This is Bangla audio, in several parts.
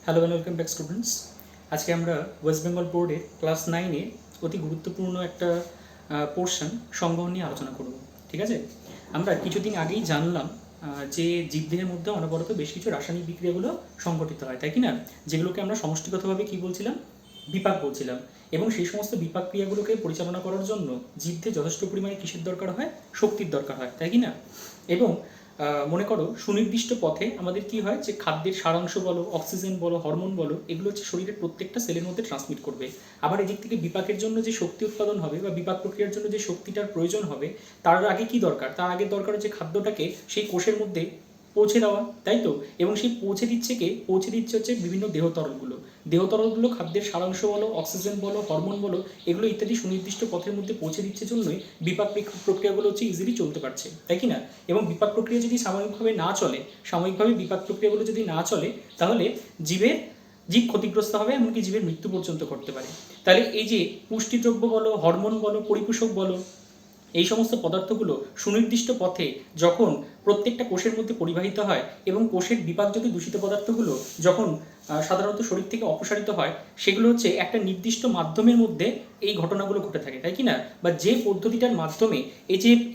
Hello and welcome back students. আজকে আমরা ওয়েস্ট বেঙ্গল বোর্ডে ক্লাস 9-এ অতি গুরুত্বপূর্ণ একটা পোর্শন সংবহন নিয়ে আলোচনা করব। ঠিক আছে, আমরা কিছুদিন আগেই জানলাম যে জীবদেহের মধ্যে অনবরত বেশ কিছু রাসায়নিক বিক্রিয়াগুলো সংঘটিত হয়, তাই কি না? যেগুলোকে আমরা সমষ্টিগতভাবে কী বলছিলাম, বিপাক বলছিলাম। এবং সেই সমস্ত বিপাক ক্রিয়াগুলোকে পরিচালনা করার জন্য জীবদেহে যথেষ্ট পরিমাণে কিসের দরকার হয়? শক্তির দরকার হয়, তাই কি না? এবং মনে করো সুনির্দিষ্ট পথে আমাদের কি হয় যে খাদ্যের সারাংশ বলো, অক্সিজেন বলো, হরমোন বলো, এগুলো হচ্ছে শরীরের প্রত্যেকটা সেলের মধ্যে ট্রান্সমিট করবে। আবার এদিক থেকে বিপাকের জন্য যে শক্তি উৎপাদন হবে বা বিপাক প্রক্রিয়ার জন্য যে শক্তিটার প্রয়োজন হবে, তার আগে কি দরকার? তার আগে দরকার হচ্ছে খাদ্যটাকে সেই কোষের মধ্যে পৌঁছে দেওয়া, তাই তো? এবং সেই পৌঁছে দিচ্ছে কে? পৌঁছে দিচ্ছে হচ্ছে বিভিন্ন দেহতরলগুলো। দেহতরলগুলো খাদ্যের সারাংশ বলো, অক্সিজেন বলো, হরমোন বলো, এগুলো ইত্যাদি সুনির্দিষ্ট পথের মধ্যে পৌঁছে দিচ্ছে জন্যই বিপাক প্রক্রিয়াগুলো হচ্ছে ইজিলি চলতে পারছে, তাই কি না? এবং বিপাক প্রক্রিয়া যদি সাময়িকভাবে না চলে, সাময়িকভাবে বিপাক প্রক্রিয়াগুলো যদি না চলে, তাহলে জীব ক্ষতিগ্রস্ত হবে, এমনকি জীবের মৃত্যু পর্যন্ত করতে পারে। তাহলে এই যে পুষ্টিদ্রব্য বলো, হরমোন বলো, পরিপোষক বলো, এই সমস্ত পদার্থগুলো সুনির্দিষ্ট পথে যখন প্রত্যেকটা কোষের মধ্যে পরিবাহিত হয় এবং কোষের বিপাকযত দূষিত পদার্থগুলো যখন সাধারণত শরীর থেকে অপসারিত হয়, সেগুলো হচ্ছে একটা নির্দিষ্ট মাধ্যমের মধ্যে এই ঘটনাগুলো ঘটে থাকে, তাই কি না? বা যে পদ্ধতিটার মাধ্যমে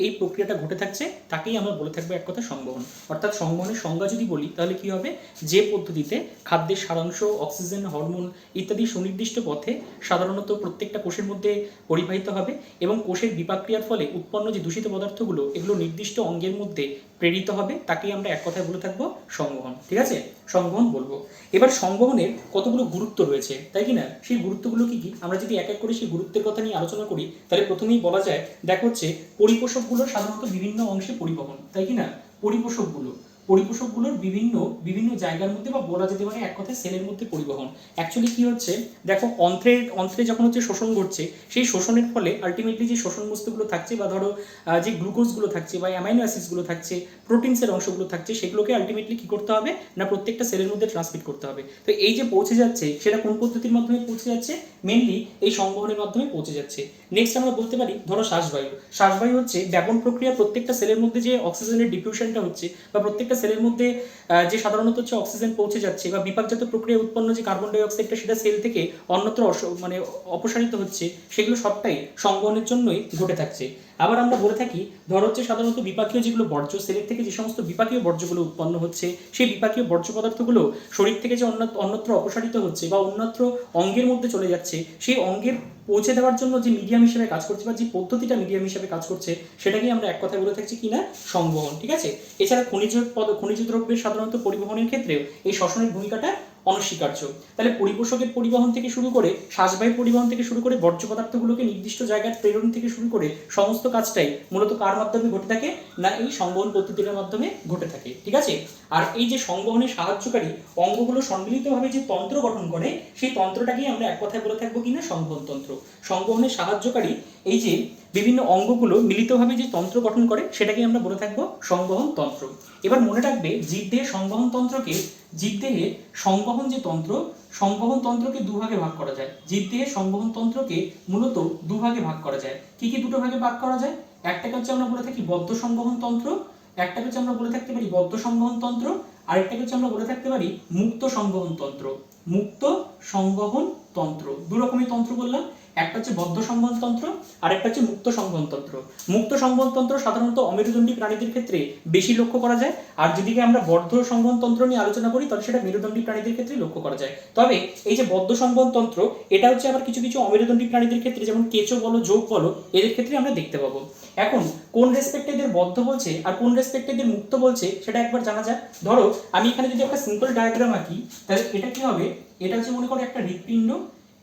এই প্রক্রিয়াটা ঘটে থাকছে তাকেই আমরা বলে থাকবো এক কথা সংবহন। অর্থাৎ সংবহনের সংজ্ঞা যদি বলি তাহলে কি হবে? যে পদ্ধতিতে খাদ্যের সারাংশ, অক্সিজেন, হরমোন ইত্যাদি সুনির্দিষ্ট পথে সাধারণত প্রত্যেকটা কোষের মধ্যে পরিবাহিত হবে এবং কোষের বিপাক ক্রিয়ার ফলে উৎপন্ন যে দূষিত পদার্থগুলো এগুলো নির্দিষ্ট অঙ্গের মধ্যে প্রেরিত হবে, তাকেই আমরা এক কথায় বলে থাকবো সংবহন। ঠিক আছে, সংবহন বলবো। এবার সংবহনের কতগুলো গুরুত্ব রয়েছে, তাই কি না? সেই গুরুত্বগুলো কি কি আমরা যদি এক এক করে সেই গুরুত্বের কথা নিয়ে আলোচনা করি, তাহলে প্রথমেই বলা যায়, দেখো হচ্ছে পরিপোষকগুলো সাধারণত বিভিন্ন অংশে পরিবহন, তাই কি না? পরিপোষকগুলোর বিভিন্ন বিভিন্ন জায়গার মধ্যে বা বলা যেতে পারে এক কথায় সেলের মধ্যে পরিবহন। অ্যাকচুয়ালি কি হচ্ছে দেখো, অন্ত্রে যখন হচ্ছে শোষণ ঘটছে, সেই শোষণের ফলে আলটিমেটলি যে শোষণ বস্তুগুলো থাকছে বা ধরো যে গ্লুকোজগুলো থাকছে বা অ্যামাইনো অ্যাসিডসগুলো থাকছে, প্রোটিনসের অংশগুলো থাকছে, সেগুলোকে আলটিমেটলি কি করতে হবে না প্রত্যেকটা সেলের মধ্যে ট্রান্সমিট করতে হবে। তো এই যে পৌঁছে যাচ্ছে সেটা কোন পদ্ধতির মাধ্যমে পৌঁছে যাচ্ছে? মেনলি এই সংবহনের মাধ্যমে পৌঁছে যাচ্ছে। নেক্সট আমরা বলতে পারি ধরো শ্বাসবায়ু হচ্ছে ব্যাপন প্রক্রিয়া, প্রত্যেকটা সেলের মধ্যে যে অক্সিজেনের ডিফিউশনটা হচ্ছে বা প্রত্যেকটা সেলের মধ্যে যে সাধারণত হচ্ছে অক্সিজেন পৌঁছে যাচ্ছে বা বিপাকজাত প্রক্রিয়া উৎপন্ন যে কার্বন ডাই অক্সাইডটা সেটা সেল থেকে অন্যত্র মানে অপসারিত হচ্ছে, সেগুলো সবটাই সংবহনের জন্যই ঘটে থাকছে। আবার আমরা বলে থাকি ধর হচ্ছে সাধারণত বিপাকীয় যেগুলো বর্জ্য, সেলের থেকে যে সমস্ত বিপাকীয় বর্জ্যগুলো উৎপন্ন হচ্ছে, সেই বিপাকীয় বর্জ্য পদার্থগুলো শরীর থেকে যে অন্যত্র অপসারিত হচ্ছে বা অন্যত্র অঙ্গের মধ্যে চলে যাচ্ছে, সেই অঙ্গের পৌঁছে দেওয়ার জন্য যে মিডিয়াম হিসেবে কাজ করছে বা যে পদ্ধতিটা মিডিয়াম হিসেবে কাজ করছে, সেটাকেই আমরা এক কথায় বলে থাকছি কি না সংবহন। ঠিক আছে, এছাড়া খনিজ দ্রব্যের সাধারণত পরিবহনের ক্ষেত্রেও এই শ্বসনের ভূমিকাটা অনস্বীকার্য। তাহলে পরিপোষকের পরিবহন থেকে শুরু করে, শ্বাসবায়ু পরিবহন থেকে শুরু করে, বর্জ্য পদার্থগুলোকে নির্দিষ্ট জায়গায় প্রেরণ থেকে শুরু করে সমস্ত কাজটাই মূলত কার মাধ্যমে ঘটে থাকে না এই সংবহন পদ্ধতির মাধ্যমে ঘটে থাকে। ঠিক আছে, আর এই যে সংবহনে সাহায্যকারী অঙ্গগুলো সম্মিলিতভাবে যে তন্ত্র গঠন করে, সেই তন্ত্রটাকেই আমরা এক কথায় বলে থাকবো কিনা সংবহন তন্ত্র। সংবহনে সাহায্যকারী এই যে বিভিন্ন অঙ্গগুলো মিলিতভাবে যে তন্ত্র গঠন করে, সেটাকে আমরা বলে থাকবো সংবহন তন্ত্র। এবার মনে রাখবে জীবদেহের সংবহন তন্ত্রকে, জীবদেহে সংবহন যে তন্ত্র, সংবহন তন্ত্রকে দুভাগে ভাগ করা যায়। জীবদেহের সংবহন তন্ত্রকে মূলত দুভাগে ভাগ করা যায়। কি কি দুটো ভাগে ভাগ করা যায়? একটাকে হচ্ছে আমরা বলে থাকি বদ্ধ সংবহন তন্ত্র, একটাকে হচ্ছে আমরা বলে থাকতে পারি বদ্ধ সংবহন তন্ত্র, আরেকটাকে হচ্ছে আমরা বলে থাকতে পারি মুক্ত সংবহন তন্ত্র। মুক্ত সংবহন তন্ত্র দু রকমের তন্ত্র বললাম, একটা হচ্ছে বদ্ধ সংবহন তন্ত্র আর একটা হচ্ছে মুক্ত সংবহন তন্ত্র। মুক্ত সংবহন তন্ত্র সাধারণত অমেরুদণ্ডী প্রাণীদের ক্ষেত্রে বেশি লক্ষ্য করা যায়, আর যদি আমরা বদ্ধ সংবহন তন্ত্র নিয়ে আলোচনা করি তাহলে সেটা মেরুদণ্ডী প্রাণীদের ক্ষেত্রে লক্ষ্য করা যায়। তবে এই যে বদ্ধ সংবহন তন্ত্র, এটা হচ্ছে আবার কিছু কিছু অমেরুদণ্ডী প্রাণীদের ক্ষেত্রে, যেমন কেঁচো বলো, জোঁক বলো, এদের ক্ষেত্রে আমরা দেখতে পাবো। এখন কোন রেসপেক্টে এদের বদ্ধ বলছে আর কোন রেসপেক্টে এদের মুক্ত বলছে সেটা একবার জানা যায়। ধরো আমি এখানে যদি একটা সিম্পল ডায়াগ্রাম আঁকি, তাহলে এটা কি হবে? এটা হচ্ছে মনে করো একটা হৃৎপিণ্ড,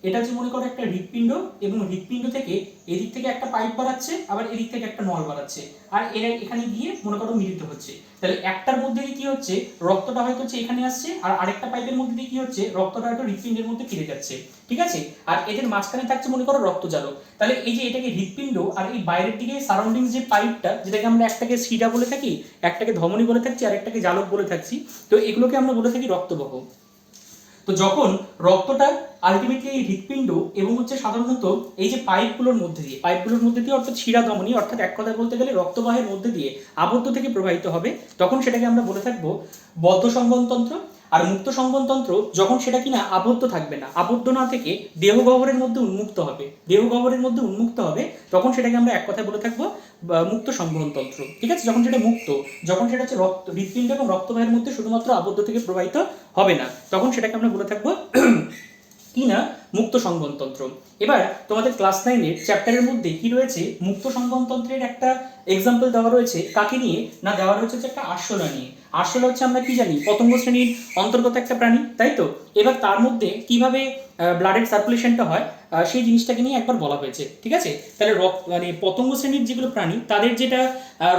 এটা হচ্ছে মনে করো একটা হৃৎপিণ্ড, এবং হৃৎপিণ্ড থেকে এদিক থেকে একটা পাইপ বাড়াচ্ছে, আবার এদিক থেকে একটা নল বাড়াচ্ছে, আর এরা এখানে গিয়ে মনে করো মিলিত হচ্ছে। তাহলে একটার মধ্যে দিয়ে কি হচ্ছে, রক্তটা হয়তো হচ্ছে এখানে আসছে, আর আরেকটা পাইপের মধ্যে দিয়ে কি হচ্ছে, রক্তটা হয়তো হৃৎপিণ্ডের মধ্যে ফিরে যাচ্ছে। ঠিক আছে, আর এদের মাঝখানে থাকছে মনে করো রক্তজালক। তাহলে এই যে এটাকে হৃৎপিণ্ড, আর এই বাইরের দিকে সারাউন্ডিং যে পাইপটা, যেটাকে আমরা একটাকে শিরা বলে থাকি, একটাকে ধমনী বলে থাকছি, আর একটাকে জালক বলে থাকছি, তো এগুলোকে আমরা বলে থাকি রক্তবাহ। তো যখন রক্তটা আলটিমেটলি এই হৃৎপিণ্ড এবং হচ্ছে সাধারণত এই যে পাইপগুলোর মধ্যে দিয়ে অর্থাৎ শিরা ধমনী, অর্থাৎ এক কথায় বলতে গেলে রক্তবাহের মধ্যে দিয়ে আবদ্ধ থেকে প্রবাহিত হবে, তখন সেটাকে আমরা বলে থাকবো বদ্ধ সংবহন তন্ত্র। আর মুক্ত সংবহনতন্ত্র যখন সেটা কিনা আবদ্ধ থাকবে না, আবদ্ধ না থেকে দেহগহ্বরের মধ্যে উন্মুক্ত হবে, দেহগহ্বরের মধ্যে উন্মুক্ত হবে, তখন সেটাকে আমরা এক কথায় বলে থাকবো মুক্ত সংবহনতন্ত্র। ঠিক আছে, যখন সেটা মুক্ত, যখন সেটা হচ্ছে রক্ত, হৃৎপিণ্ড এবং রক্তবাহের মধ্যে শুধুমাত্র আবদ্ধ থেকে প্রবাহিত হবে না, তখন সেটাকে আমরা বলে থাকবো কি না, মুক্ত সংবহনতন্ত্র। এবার তোমাদের ক্লাস 9-এর চ্যাপ্টারের মধ্যে কি রয়েছে, মুক্ত সংবহনতন্ত্রের একটা এক্সাম্পল দেওয়া রয়েছে। কাকে নিয়ে না, দেওয়া রয়েছে হচ্ছে একটা আরশোলা নিয়ে। আরশোলা হচ্ছে আমরা কি জানি, পতঙ্গ শ্রেণীর অন্তর্গত একটা প্রাণী, তাই তো। এবার তার মধ্যে কিভাবে ব্লাডের সার্কুলেশনটা হয় সেই জিনিসটাকে নিয়ে একবার বলা হয়েছে। ঠিক আছে, তাহলে মানে পতঙ্গ শ্রেণীর যেগুলো প্রাণী তাদের যেটা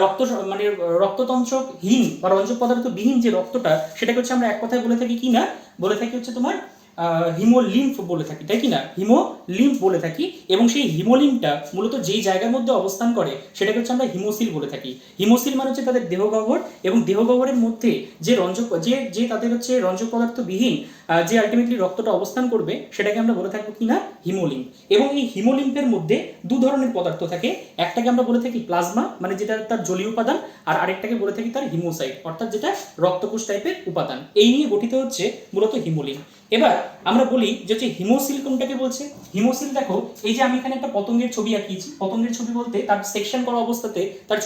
রক্ত মানে রক্ততন্ত্রহীন বা রঞ্জক পদার্থ বিহীন যে রক্তটা, সেটাকে হচ্ছে আমরা এক কথায় বলে থাকি কি না, বলে থাকি হচ্ছে তোমার হিমোলিম্ফ বলে থাকি, তাই কি না, হিমোলিম্ফ বলে থাকি। এবং সেই হিমোলিম্ফটা মূলত যেই জায়গার মধ্যে অবস্থান করে সেটাকে হচ্ছে আমরা হিমোসিল বলে থাকি। হিমোসিল মানে হচ্ছে তাদের দেহগহ্বর, এবং দেহগহ্বরের মধ্যে যে রঞ্জক যে তাদের হচ্ছে রঞ্জক পদার্থ বিহীন যে আলটিমেটলি রক্তটা অবস্থান করবে সেটাকে আমরা বলে থাকবো কি না, হিমোলিম্ফ। এবং এই হিমোলিম্ফের মধ্যে দু ধরনের পদার্থ থাকে, একটাকে আমরা বলে থাকি প্লাজমা, মানে যেটা তার জলীয় উপাদান, আর আরেকটাকে বলে থাকি তার হিমোসাইট, অর্থাৎ যেটা রক্তকোষ টাইপের উপাদান। এই নিয়ে গঠিত হচ্ছে মূলত হিমোলিম্ফ। এবার আমরা বলি যে হচ্ছে হিমোসিল কোনটাকে বলছে। হিমোসিল দেখো, এই যে আমি এখানে একটা পতঙ্গের ছবি আঁকিয়েছি, পতঙ্গের ছবি বলতে তার সেকশন করা অবস্থাতে তার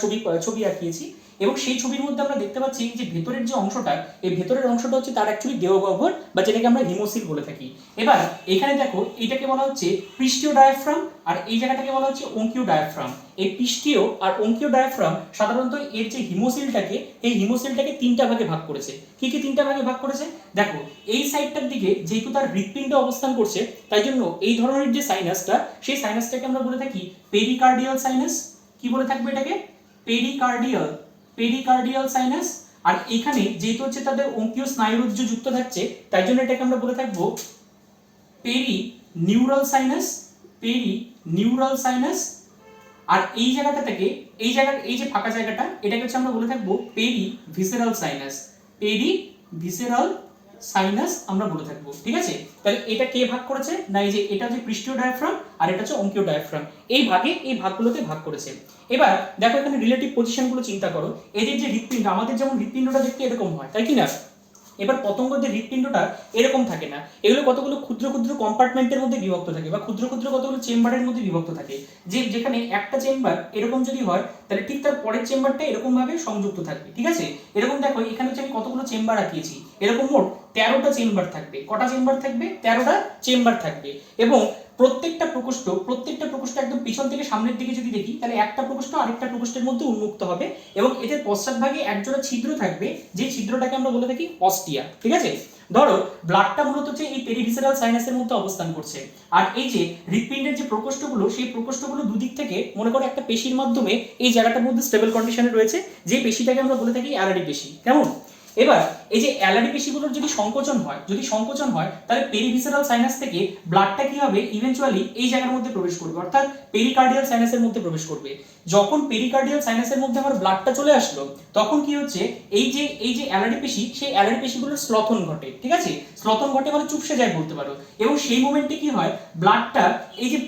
ছবি আঁকিয়েছি, এবং সেই ছবির মধ্যে আমরা দেখতে পাচ্ছি যে ভেতরের যে অংশটা, এই ভেতরের অংশটা হচ্ছে তার অ্যাকচুয়ালি দেহগহ্বর, বা যেটাকে আমরা হিমোসিল বলে থাকি। এবার এখানে দেখো, এটাকে বলা হচ্ছে পৃষ্ঠীয় ডায়াফ্রাম, আর এই জায়গাটাকে বলা হচ্ছে অঙ্কীয় ডায়াফ্রাম। এই পৃষ্ঠীয় আর অঙ্কীয় ডায়াফ্রাম সাধারণত এর যে হিমোসিলটাকে, এই হিমোসিলটাকে তিনটা ভাগে ভাগ করেছে। কি কি তিনটা ভাগে ভাগ করেছে দেখো, এই সাইডটার দিকে যেহেতু তার হৃৎপিণ্ড অবস্থান করছে, তাই জন্য এই ধরনের যে সাইনাসটা, সেই সাইনাসটাকে আমরা বলে থাকি পেরিকার্ডিয়াল সাইনাস। কি বলে থাকবে এটাকে, পেরিকার্ডিয়াল সাইনাস। আর এখানে যেহেতু হচ্ছে তাদের অঙ্কীয় স্নায়ুরজ্জ যুক্ত থাকছে, তাই জন্য এটাকে আমরা বলে থাকবো পেরিনিউরাল সাইনাস। আর এই জায়গাটা থেকে এই যে ফাঁকা জায়গাটা, এটাকে হচ্ছে আমরা বলে থাকবো পেরিভিসেরাল সাইনাস আমরা বলে থাকবো। ঠিক আছে, তাহলে এটা কে ভাগ করেছে না, এই যে এটা হচ্ছে পৃষ্ঠীয় ডায়াফ্রাম আর এটা হচ্ছে অঙ্কীয় ডায়াফ্রাম, এই ভাগগুলোতে ভাগ করেছে। এবার দেখো এখানে রিলেটিভ পজিশনগুলো চিন্তা করো। এদের যে হৃৎপিণ্ড, আমাদের যেমন হৃৎপিণ্ডটা দেখতে এরকম হয়, তাই কি না, এবার পতঙ্গদের হৃৎপিণ্ডটা এরকম থাকে না, এগুলো কতগুলো ক্ষুদ্র ক্ষুদ্র কম্পার্টমেন্টের মধ্যে বিভক্ত থাকে, বা ক্ষুদ্র ক্ষুদ্র কতগুলো চেম্বারের মধ্যে বিভক্ত থাকে। যেখানে একটা চেম্বার এরকম যদি হয়, তাহলে ঠিক তার পরের চেম্বারটা এরকম ভাবে সংযুক্ত থাকবে। ঠিক আছে, এরকম দেখো এখানে হচ্ছে আমি কতগুলো চেম্বার আঁকিয়েছি, এরকম মোট 13টা চেম্বার থাকবে। কটা চেম্বার থাকবে, 13টা চেম্বার থাকবে। এবং প্রত্যেকটা প্রকোষ্ঠ একদম পিছন থেকে সামনের দিকে যদি দেখি, তাহলে একটা প্রকোষ্ঠ আরেকটা প্রকোষ্ঠের মধ্যে উন্মুক্ত হবে, এবং এদের পশ্চাৎভাগে একজোড়া ছিদ্র থাকবে, যে ছিদ্রটাকে আমরা বলে থাকি অস্টিয়া। ঠিক আছে, ধরো ব্লাডটা মূলত হচ্ছে এই পেরিভিসেরাল সাইনাসের মধ্যে অবস্থান করছে, আর এই যে হৃৎপিণ্ডের যে প্রকোষ্ঠগুলো, সেই প্রকোষ্ঠগুলো দুদিক থেকে মনে করো একটা পেশির মাধ্যমে এই জায়গাটার মধ্যে স্টেবল কন্ডিশনে রয়েছে, যে পেশিটাকে আমরা বলে থাকি অ্যালারি পেশি। কেমন, এবার এই যে অ্যালারি পেশিগুলোর যদি সংকোচন হয়, তাহলে পেরিভিসেরাল সাইনাস থেকে ব্লাডটা কি হবে, ইভেন্চুয়ালি এই জায়গার মধ্যে প্রবেশ করবে, অর্থাৎ পেরিকার্ডিয়াল সাইনাসের মধ্যে প্রবেশ করবে। যখন পেরিকার্ডিয়াল সাইনাসের মধ্যে আমার ব্লাডটা চলে আসলো, তখন কি হচ্ছে, এই যে অ্যালারি পেশি, সেই অ্যালারি পেশিগুলোর স্লথন ঘটে। ঠিক আছে, স্লথন ঘটে মানে চুপসে যায় বলতে পারো। এবং সেই মোমেন্টে কি হয়, ব্লাডটা এই যে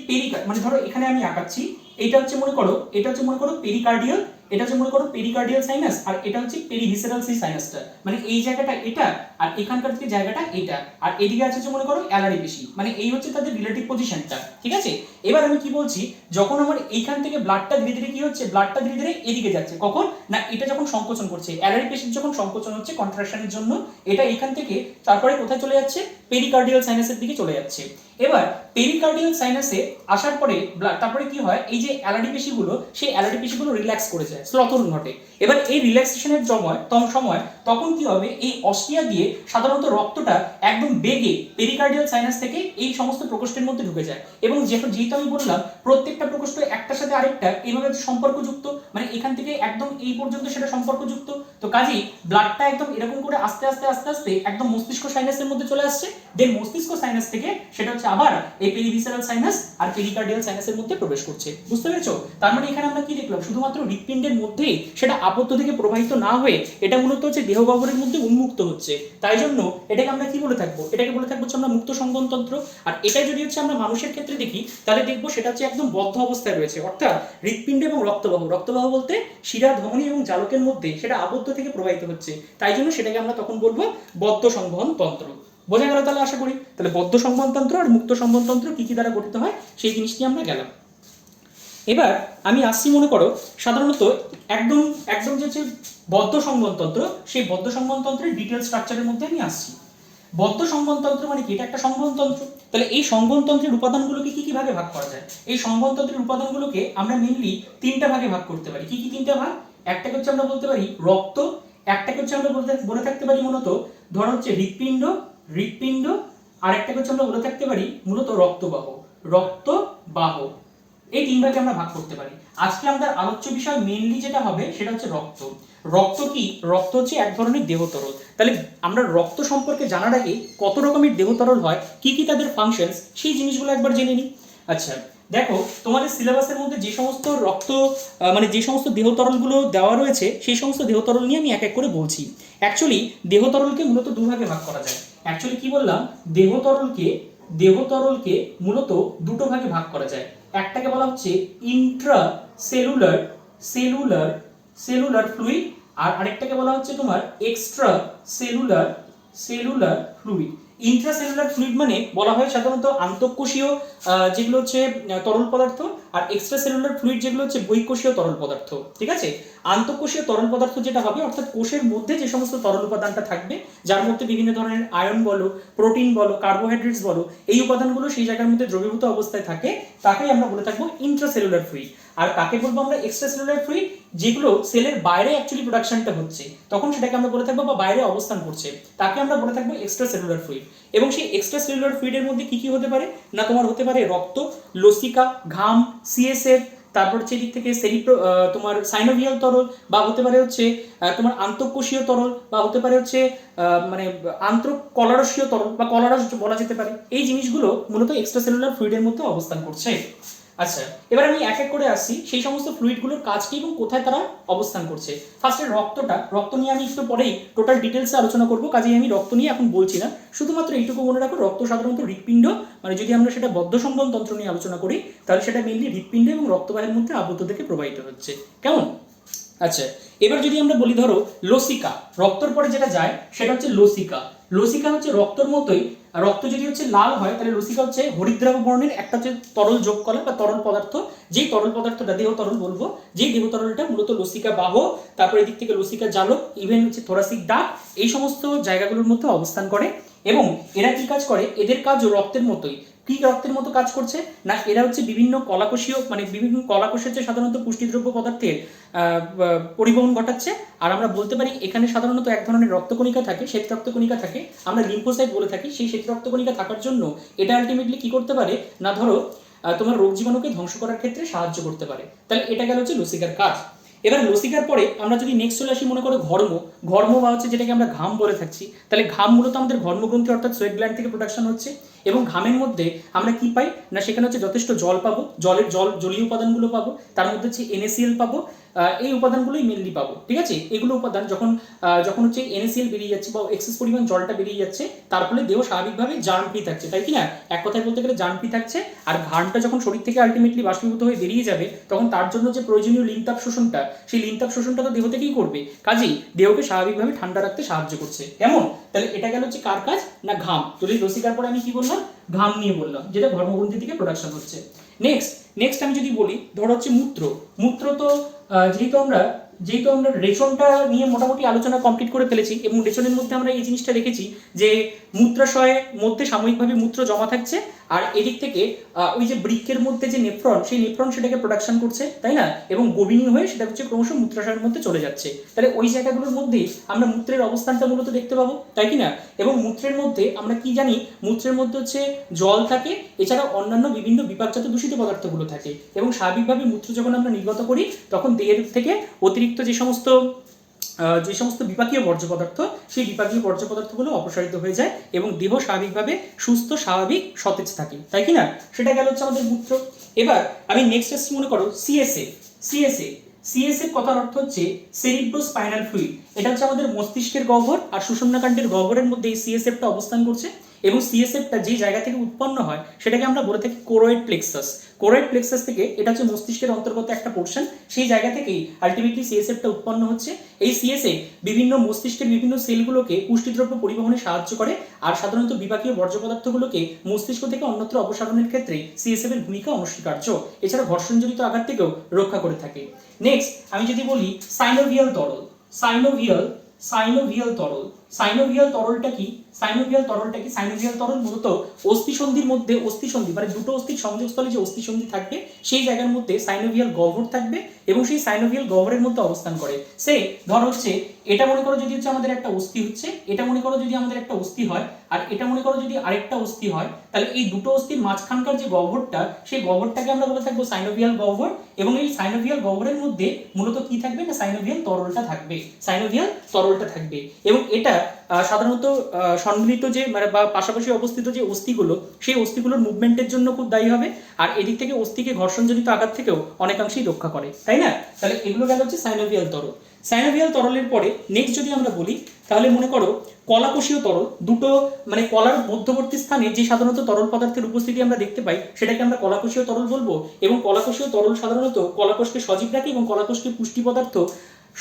মানে ধরো এখানে আমি আঁকাচ্ছি, এটা হচ্ছে মনে করো পেরিকার্ডিয়াল, এটা হচ্ছে মনে করো পেরিকার্ডিয়াল সাইনাস, আর এটা হচ্ছে পেরিভিসেরাল সেই সাইনাসটা, মানে এই জায়গাটা এটা, আর এখানকার যে জায়গাটা এটা, আর এদিকে আছে হচ্ছে মনে করো অ্যালারি পেশি, মানে এই হচ্ছে তাদের রিলেটিভ পজিশনটা। ঠিক আছে, এবার আমি কি বলছি, যখন আমার এইখান থেকে ব্লাডটা ধীরে ধীরে কি হচ্ছে, ব্লাডটা ধীরে ধীরে এদিকে যাচ্ছে, কখন না, এটা যখন সংকোচন করছে, অ্যালারি পেশির যখন সংকোচন হচ্ছে কন্ট্রাকশনের জন্য, এটা এখান থেকে তারপরে কোথায় চলে যাচ্ছে, পেরিকার্ডিয়াল সাইনাসের দিকে চলে যাচ্ছে। এবার পেরিকার্ডিয়াল সাইনাসে আসার পরে তারপরে কি হয়, এই যে অ্যালারি পেশিগুলো, সেই অ্যালারি পেশিগুলো রিল্যাক্স করে যায়, স্লথন ঘটে। এবার এই রিল্যাক্সেশনের সময় তখন কি হবে, এই অস্টিয়া দিয়ে সাধারণত রক্তটা একদম বেগে পেরিকার্ডিয়াল সাইনাস থেকে এই সমস্ত প্রকোষ্ঠের মধ্যে ঢুকে যায়। এবং যেহেতু আমি বললাম প্রত্যেকটা প্রকোষ্ঠ একটার সাথে আরেকটা এইভাবে সম্পর্কযুক্ত, মানে এখান থেকে একদম এই পর্যন্ত সেটা সম্পর্কযুক্ত, তো কাজেই ব্লাডটা একদম এরকম করে আস্তে আস্তে একদম মস্তিষ্ক সাইনাসের মধ্যে চলে আসছে, দেন মস্তিষ্ক সাইনাস থেকে সেটা হচ্ছে আবার এই পেরিভিসেরাল সাইনাস আর পেরিকার্ডিয়াল সাইনাসের মধ্যে প্রবেশ করছে। বুঝতে পেরেছো, তার মানে এখানে আমরা কি দেখলাম, শুধুমাত্র হৃৎপিণ্ডের মিনিটের মধ্যেই সেটা আবদ্ধ থেকে প্রবাহিত না হয়ে এটা মূলত হচ্ছে দেহগহ্বরের মধ্যে উন্মুক্ত হচ্ছে, তাই জন্য এটাকে আমরা কি বলে থাকবো, এটাকে বলে থাকবো হচ্ছে আমরা মুক্ত সংবহনতন্ত্র। আর এটাই যদি হচ্ছে আমরা মানুষের ক্ষেত্রে দেখি তাহলে দেখবো সেটা হচ্ছে একদম বদ্ধ অবস্থায় রয়েছে, অর্থাৎ হৃৎপিণ্ড এবং রক্তবাহ, রক্তবাহ বলতে শিরা, ধমনী এবং জালকের মধ্যে সেটা আবদ্ধ থেকে প্রবাহিত হচ্ছে, তাই জন্য সেটাকে আমরা তখন বলবো বদ্ধ সংবহন তন্ত্র। বোঝা গেল তাহলে আশা করি? তাহলে বদ্ধ সংবহনতন্ত্র আর মুক্ত সংবহনতন্ত্র কি কি দ্বারা গঠিত হয় সেই জিনিসটি আমরা গেলাম। এবার আমি আসছি মনে করো সাধারণত একদম একদম যে বদ্ধ সংবহনতন্ত্র, সেই বদ্ধ সংবহনতন্ত্রের ডিটেল স্ট্রাকচারের মধ্যে আমি আসছি। বদ্ধ সংবহনতন্ত্র মানে কি? এটা একটা সংবহনতন্ত্র। তাহলে এই সংবহনতন্ত্রের উপাদানগুলোকে কি কি ভাগে ভাগ করা যায়? এই সংবহনতন্ত্রের উপাদানগুলোকে আমরা মেইনলি তিনটা ভাগে ভাগ করতে পারি। কি কি তিনটা ভাগ? একটাকে হচ্ছে আমরা বলতে পারি রক্ত, একটাকে হচ্ছে আমরা বলে থাকতে পারি মূলত ধর হচ্ছে হৃৎপিণ্ড, হৃৎপিণ্ড, আর একটাকে হচ্ছে আমরা বলে থাকতে পারি মূলত রক্তবাহ, রক্তবাহ। এই তিন ভাগে আমরা ভাগ করতে পারি। আজকে আমাদের আলোচ্য বিষয় মেইনলি যেটা হবে সেটা হচ্ছে রক্ত। রক্ত কি? রক্ত হচ্ছে এক ধরনের দেহ তরল। তাহলে আমরা রক্ত সম্পর্কে জানার আগে কত রকমের দেহ তরল হয়, কি কি তাদের ফাংশনস, সেই জিনিসগুলো একবার জেনে নিই। আচ্ছা দেখো, তোমাদের সিলেবাসের মধ্যে যে সমস্ত রক্ত মানে যে সমস্ত দেহ তরলগুলো দেওয়া রয়েছে সেই সমস্ত দেহ তরল নিয়ে আমি এক এক করে বলছি। অ্যাকচুয়ালি দেহ তরলকে মূলত দুভাগে ভাগ করা যায়। অ্যাকচুয়ালি কি বললাম, দেহ তরলকে মূলত দুটো ভাগে ভাগ করা যায়। একটাকে বলা হচ্ছে intracellular cellular cellular fluid, আর আরেকটাকে বলা হচ্ছে তোমার extracellular cellular fluid. Intracellular fluid মানে বলা হয় সাধারণত আন্তঃকোষীয় যেগুলো হচ্ছে তরল পদার্থ, আর এক্সট্রা সেলুলার ফ্লুইড যেগুলো হচ্ছে বহিঃকোষীয় তরল পদার্থ। ঠিক আছে? আন্তঃকোষীয় তরল পদার্থ যেটা হবে অর্থাৎ কোষের মধ্যে যে সমস্ত তরল উপাদানটা থাকবে, যার মধ্যে বিভিন্ন ধরনের আয়ন বলো, প্রোটিন বলো, কার্বোহাইড্রেটস বলো, এই উপাদানগুলো সেই জায়গার মধ্যে দ্রবীভূত অবস্থায় থাকে, তাকেই আমরা বলে থাকবো ইন্ট্রাসেলুলার ফ্লুইড। আর কাকে বলবো আমরা এক্সট্রা সেলুলার ফ্লুইড? যেগুলো সেলের বাইরে অ্যাকচুয়ালি প্রোডাকশনটা হচ্ছে, তখন সেটাকে আমরা বলে থাকবো, বা বাইরে অবস্থান করছে, তাকে আমরা বলে থাকবো এক্সট্রা সেলুলার ফ্লুইড। এবং সেই এক্সট্রা সেলুলার ফ্লুইডের মধ্যে কি কি হতে পারে না, তোমার হতে পারে রক্ত, লসিকা, ঘাম, সিএসএফ, তারপর হচ্ছে এদিক থেকে তোমার সাইনোভিয়াল তরল, বা হতে পারে হচ্ছে তোমার আন্তঃকোষীয় তরল, বা হতে পারে হচ্ছে মানে আন্তঃকলারসীয় তরল বা কলারস বলা যেতে পারে। এই জিনিসগুলো মূলত এক্সট্রা সেলুলার ফ্লুইডের মধ্যে অবস্থান করছে। আচ্ছা এবার আমি এক এক করে আসছি সেই সমস্ত ফ্লুইডগুলোর কাজ কি এবং কোথায় তারা অবস্থান করছে। ফার্স্টে রক্ত নিয়ে আমি একটু পরেই টোটাল ডিটেলসে আলোচনা করব, কাজেই আমি রক্ত নিয়ে এখন বলছি না, শুধুমাত্র এইটুকু মনে রাখো, রক্ত সাধারণত হৃৎপিণ্ড, মানে যদি আমরা সেটা বদ্ধ সংবহন তন্ত্র নিয়ে আলোচনা করি তাহলে সেটা মেইনলি হৃৎপিণ্ড এবং রক্তবাহের মধ্যে আবদ্ধ থেকে প্রবাহিত হচ্ছে। কেমন? আচ্ছা এবার যদি আমরা বলি ধরো লসিকা, রক্তর পরে যেটা যায় সেটা হচ্ছে লসিকা। লসিকা হচ্ছে রক্তর মতোই, রক্ত যদি হচ্ছে লাল হয় তাহলে লসিকা হচ্ছে হরিদ্রাব বর্ণের একটা হচ্ছে তরল যোগ কলা বা তরল পদার্থ, যেই তরল পদার্থটা দেহ তরল বলবো, যেই দেহ তরলটা মূলত লসিকা বাহ, তারপরে এদিক থেকে লসিকা জালক, ইভেন হচ্ছে থোরাসিক ডাক, এই সমস্ত জায়গাগুলোর মধ্যে অবস্থান করে। এবং এরা কি কাজ করে? এদের কাজ রক্তের মতোই। কি রক্তের মতো কাজ করছে না, এরা হচ্ছে বিভিন্ন কলাকোষীয় মানে বিভিন্ন কলাকোষের যে সাধারণত পুষ্টিদ্রব্য পদার্থের পরিবহন ঘটাচ্ছে। আর আমরা বলতে পারি এখানে সাধারণত এক ধরনের রক্তকণিকা থাকে, শ্বেত রক্তকণিকা থাকে, আমরা লিম্ফোসাইট বলে থাকি। সেই শ্বেত রক্তকণিকা থাকার জন্য এটা আলটিমেটলি কি করতে পারে না, ধরো তোমার রোগ জীবাণুকে ধ্বংস করার ক্ষেত্রে সাহায্য করতে পারে। তাহলে এটা গেল হচ্ছে লসিকার কাজ। এবার লসিকার পরে আমরা যদি নেক্সট চলে আসি মনে করো ঘর্ম বা হচ্ছে যেটাকে আমরা ঘাম বলে থাকছি, তাহলে ঘাম মূলত আমাদের ঘর্মগ্রন্থি অর্থাৎ সোয়েট গ্ল্যান্ড থেকে প্রোডাকশন হচ্ছে। এবং ঘামের মধ্যে আমরা কি পাই না, সেখানে হচ্ছে যথেষ্ট জল পাবো, জলীয় উপাদানগুলো পাবো, তার মধ্যে হচ্ছে NaCl পাবো, এই উপাদানগুলোই মেনলি পাবো। ঠিক আছে? এগুলো উপাদান যখন হচ্ছে NaCl বেরিয়ে যাচ্ছে বা এক্সেস পরিমাণ জলটা বেরিয়ে যাচ্ছে, তার ফলে দেহ স্বাভাবিকভাবে জার্ম ফ্রি থাকছে, তাই কি না? এক কথায় বলতে গেলে জার্ম ফ্রি থাকছে। আর ঘামটা যখন শরীর থেকে আলটিমেটলি বাষ্পীভূত হয়ে বেরিয়ে যাবে, তখন তার জন্য যে প্রয়োজনীয় লিনতাপ শোষণটা, সেই লিনতাপ শোষণটা তো দেহ থেকেই করবে, কাজেই দেহকে স্বাভাবিকভাবে ঠান্ডা রাখতে সাহায্য করছে। কেমন? তাহলে এটা গেল হচ্ছে কার কাজ না, ঘাম। যদি লসিকার পরে আমি কি বললাম, ঘাম নিয়ে বললাম, যেটা ঘর্মগ্রন্থি থেকে প্রোডাকশন হচ্ছে। নেক্সট আমি যদি বলি ধরো হচ্ছে মূত্র তো যেহেতু আমরা রেশনটা নিয়ে মোটামুটি আলোচনা কমপ্লিট করে ফেলেছি, এবং রেশনের মধ্যে আমরা এই জিনিসটা রেখেছি যে মূত্রাশয়ের মধ্যে সাময়িকভাবে মূত্র জমা থাকছে, আর এদিক থেকে ওই যে বৃক্কের মধ্যে যে নেফ্রন, সেই নেফ্রন সেটাকে প্রোডাকশন করছে, তাই না? এবং গোবিনী হয়ে সেটা হচ্ছে ক্রমশ মূত্রাশয়ের মধ্যে চলে যাচ্ছে। তাহলে ওই জায়গাগুলোর মধ্যেই আমরা মূত্রের অবস্থানটা মূলত দেখতে পাবো, তাই কি না? এবং মূত্রের মধ্যে আমরা কি জানি, মূত্রের মধ্যে হচ্ছে জল থাকে, এছাড়া অন্যান্য বিভিন্ন বিপাকজাত দূষিত পদার্থগুলো থাকে। এবং স্বাভাবিকভাবে মূত্র যখন আমরা নির্গত করি তখন দেহের থেকে অতিরিক্ত যে সমস্ত বিপাকীয় বর্জ্য পদার্থ, সেই বিপাকীয় বর্জ্য পদার্থগুলো অপসারিত হয়ে যায় এবং দেহ স্বাভাবিকভাবে সুস্থ, স্বাভাবিক, সতেজ থাকে, তাই কি না? সেটা গেল হচ্ছে আমাদের মূত্র। এবার আমি নেক্সট আসছি মনে করো সিএসএ। সিএসএফ কথার অর্থ হচ্ছে সেরিব্রোস্পাইনাল ফ্লুইড। এটা হচ্ছে আমাদের মস্তিষ্কের গহ্বর আর সুষুম্নাকাণ্ডের গহ্বরের মধ্যে এই সিএসএফটা অবস্থান করছে, এবং সিএসএফটা যে জায়গা থেকে উৎপন্ন হয় সেটাকে আমরা বলে থাকি কোরোয়েড প্লেক্সাস। কোরোয়েড প্লেক্সাস থেকে, এটা হচ্ছে মস্তিষ্কের অন্তর্গত একটা পোর্শন, সেই জায়গা থেকেই আলটিমেটলি সিএসএফটা উৎপন্ন হচ্ছে। এই সিএসএফ বিভিন্ন মস্তিষ্কের বিভিন্ন সেলগুলোকে পুষ্টিদ্রব্য পরিবহনে সাহায্য করে, আর সাধারণত বিপাকীয় বর্জ্য পদার্থগুলোকে মস্তিষ্ক থেকে অন্যত্র অপসারণের ক্ষেত্রে সিএসএফ এর ভূমিকা অনস্বীকার্য। এছাড়া ঘর্ষণজনিত আঘাত থেকেও রক্ষা করে থাকে। নেক্সট আমি যদি বলি সাইনোভিয়াল তরল। সাইনোভিয়াল তরল, সাইনোভিয়াল তরলটা কি? সাইনোভিয়াল তরল মূলত অস্থিসন্ধির মধ্যে, অস্থিসন্ধি মানে দুটো অস্থির সংযোগস্থলে যে অস্থিসন্ধি থাকবে সেই জায়গার মধ্যে সাইনোভিয়াল গহ্বর থাকবে, এবং সেই সাইনোভিয়াল গহ্বরের মধ্যে অবস্থান করে। সে ধর হচ্ছে, এটা মনে করো যদি হচ্ছে আমাদের একটা অস্থি হচ্ছে, এটা মনে করো যদি আমাদের একটা অস্থি হয়, আর এটা মনে করো যদি আরেকটা অস্থি হয়, তাহলে এই দুটো অস্থির মাঝখানকার যে গহ্বরটা, সেই গহ্বরটাকে আমরা বলে থাকবো সাইনোভিয়াল গহ্বর। এবং এই সাইনোভিয়াল গহ্বরের মধ্যে মূলত কি থাকবে না, সাইনোভিয়াল তরলটা থাকবে। এবং এটা সাধারণত সম্মিলিত যে মানে বা পাশাপাশি অবস্থিত যে অস্থিগুলো, সেই অস্থিগুলোর মুভমেন্টের জন্য খুব দায়ী হবে, আর এদিক থেকে অস্থিকে ঘর্ষণজনিত আঘাত থেকেও অনেকাংশেই রক্ষা করে, তাই না? তাহলে এগুলো গেল হচ্ছে সাইনোভিয়াল তরল। সাইনোভিয়াল তরলের পরে নেক্সট যদি আমরা বলি, তাহলে মনে করো কলাকোষীয় তরল। দুটো মানে কলার মধ্যবর্তী স্থানে যে সাধারণত তরল পদার্থের উপস্থিতি আমরা দেখতে পাই, সেটাকে আমরা কলাকোষীয় তরল বলবো। এবং কলাকোষীয় তরল সাধারণত কলাকোষকে সজীব রাখে এবং কলাকোষকে পুষ্টি পদার্থ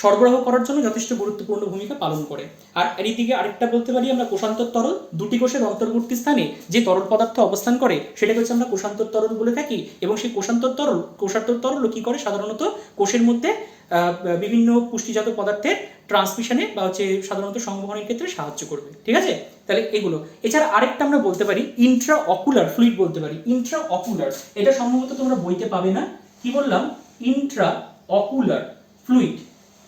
সরবরাহ করার জন্য যথেষ্ট গুরুত্বপূর্ণ ভূমিকা পালন করে। আর এর দিকে আরেকটা বলতে পারি আমরা কোষান্তর তরল। দুটি কোষের অন্তর্বর্তী স্থানে যে তরল পদার্থ অবস্থান করে সেটাকে হচ্ছে আমরা কোষান্তর তরল বলে থাকি। এবং সেই কোষান্তর তরল কি করে, সাধারণত কোষের মধ্যে বিভিন্ন পুষ্টিজাত পদার্থের ট্রান্সমিশনে বা হচ্ছে সাধারণত সংবহনের ক্ষেত্রে সাহায্য করবে। ঠিক আছে, তাহলে এগুলো। এছাড়া আরেকটা আমরা বলতে পারি ইন্ট্রা অকুলার ফ্লুইড বলতে পারি। ইন্ট্রা অকুলার, এটা সম্ভবত তোমরা বইতে পাবে না। কি বললাম? Intraocular fluid.